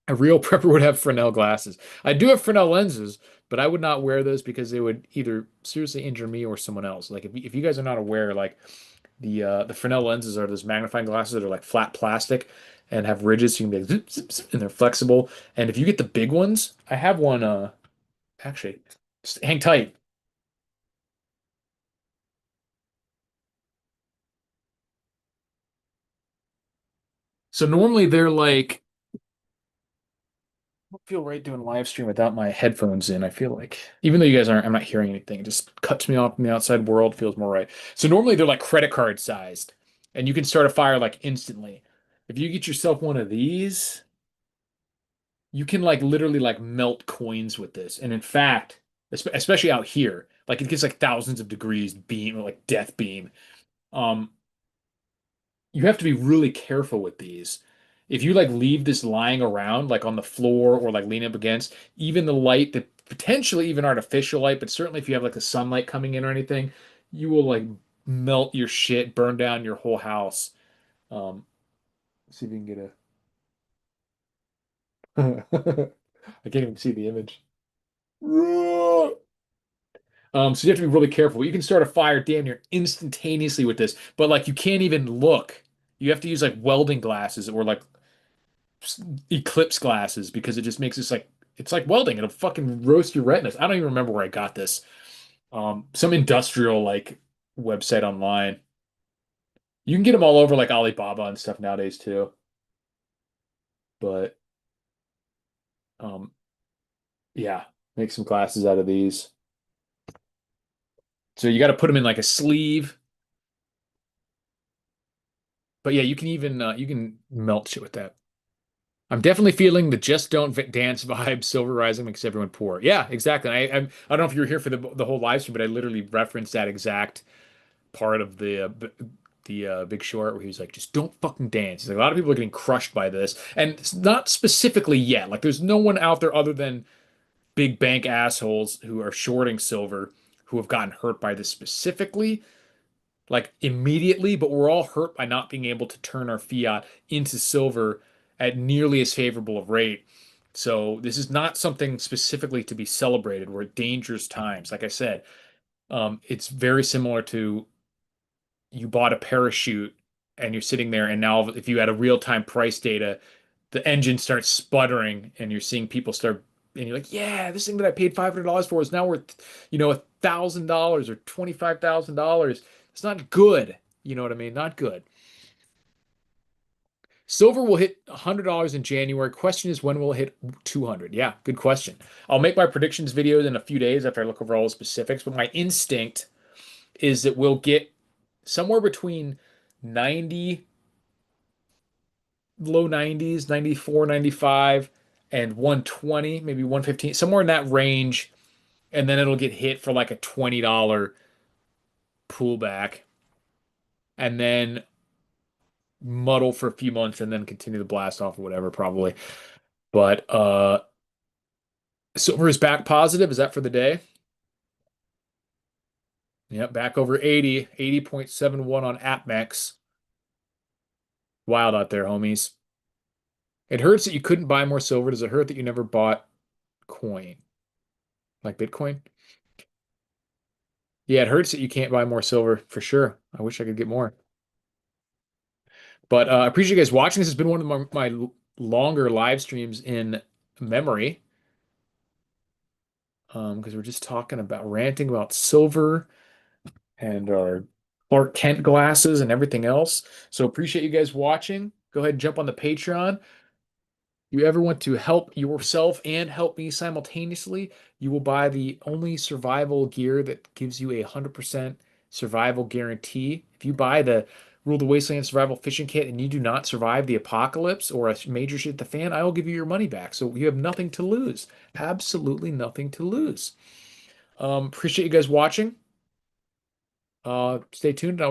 A real prepper would have Fresnel glasses. I do have Fresnel lenses, but I would not wear those because they would either seriously injure me or someone else. Like if you guys are not aware, like the Fresnel lenses are those magnifying glasses that are like flat plastic and have ridges, so you can be like zip, zip, zip, and they're flexible. And if you get the big ones, I have one. Actually, just hang tight. So normally they're like don't feel right doing live stream without my headphones in. I feel like, even though you guys aren't, I'm not hearing anything. It just cuts me off from the outside world, feels more right. So normally they're like credit card sized, and you can start a fire like instantly. If you get yourself one of these, you can like literally like melt coins with this. And in fact, especially out here, like it gets like thousands of degrees beam, like death beam. Um, you have to be really careful with these. If you like leave this lying around, like on the floor or like lean up against, even the light, that potentially even artificial light, but certainly if you have like the sunlight coming in or anything, you will like melt your shit, burn down your whole house. See if you can get a. I can't even see the image. So you have to be really careful. You can start a fire damn near instantaneously with this, but like you can't even look. You have to use like welding glasses or like eclipse glasses because it just makes this like it's like welding. It'll fucking roast your retinas. I don't even remember where I got this. Some industrial like website online. You can get them all over like Alibaba and stuff nowadays too. But um, yeah, make some glasses out of these. So you got to put them in like a sleeve. But yeah, you can even you can melt shit with that. I'm definitely feeling the just don't dance vibe, silver rising makes everyone poor. Yeah, exactly. I don't know if you were here for the whole live stream, but I literally referenced that exact part of the Big Short where he was like, just don't fucking dance. He's like, a lot of people are getting crushed by this, and it's not specifically yet. Like, there's no one out there other than big bank assholes who are shorting silver who have gotten hurt by this specifically, like immediately. But we're all hurt by not being able to turn our fiat into silver at nearly as favorable a rate. So this is not something specifically to be celebrated. We're at dangerous times. Like I said, it's very similar to you bought a parachute and you're sitting there, and now if you had a real-time price data, the engine starts sputtering and you're seeing people start, and you're like, yeah, this thing that I paid $500 for is now worth, $1,000 or $25,000. It's not good. You know what I mean? Not good. Silver will hit $100 in January. Question is, when will it hit 200? Yeah, good question. I'll make my predictions videos in a few days after I look over all the specifics, but my instinct is that we'll get somewhere between 90, low 90s, 94, 95, and 120, maybe 115, somewhere in that range. And then it'll get hit for like a $20 pullback. And then muddle for a few months and then continue the blast off or whatever, probably. But silver is back positive. Is that for the day? Yep, back over 80, 80.71 on AppMex. Wild out there, homies. It hurts that you couldn't buy more silver. Does it hurt that you never bought coin? Like Bitcoin? Yeah, it hurts that you can't buy more silver for sure. I wish I could get more. But I appreciate you guys watching. This has been one of my longer live streams in memory. Because we're just talking about ranting about silver and our Clark Kent glasses and everything else. So appreciate you guys watching. Go ahead and jump on the Patreon. You ever want to help yourself and help me simultaneously, you will buy the only survival gear that gives you a 100% survival guarantee. If you buy the Rule the Wasteland Survival Fishing Kit and you do not survive the apocalypse or a major shit the fan, I will give you your money back. So you have nothing to lose. Absolutely nothing to lose. Appreciate you guys watching. Stay tuned. I'll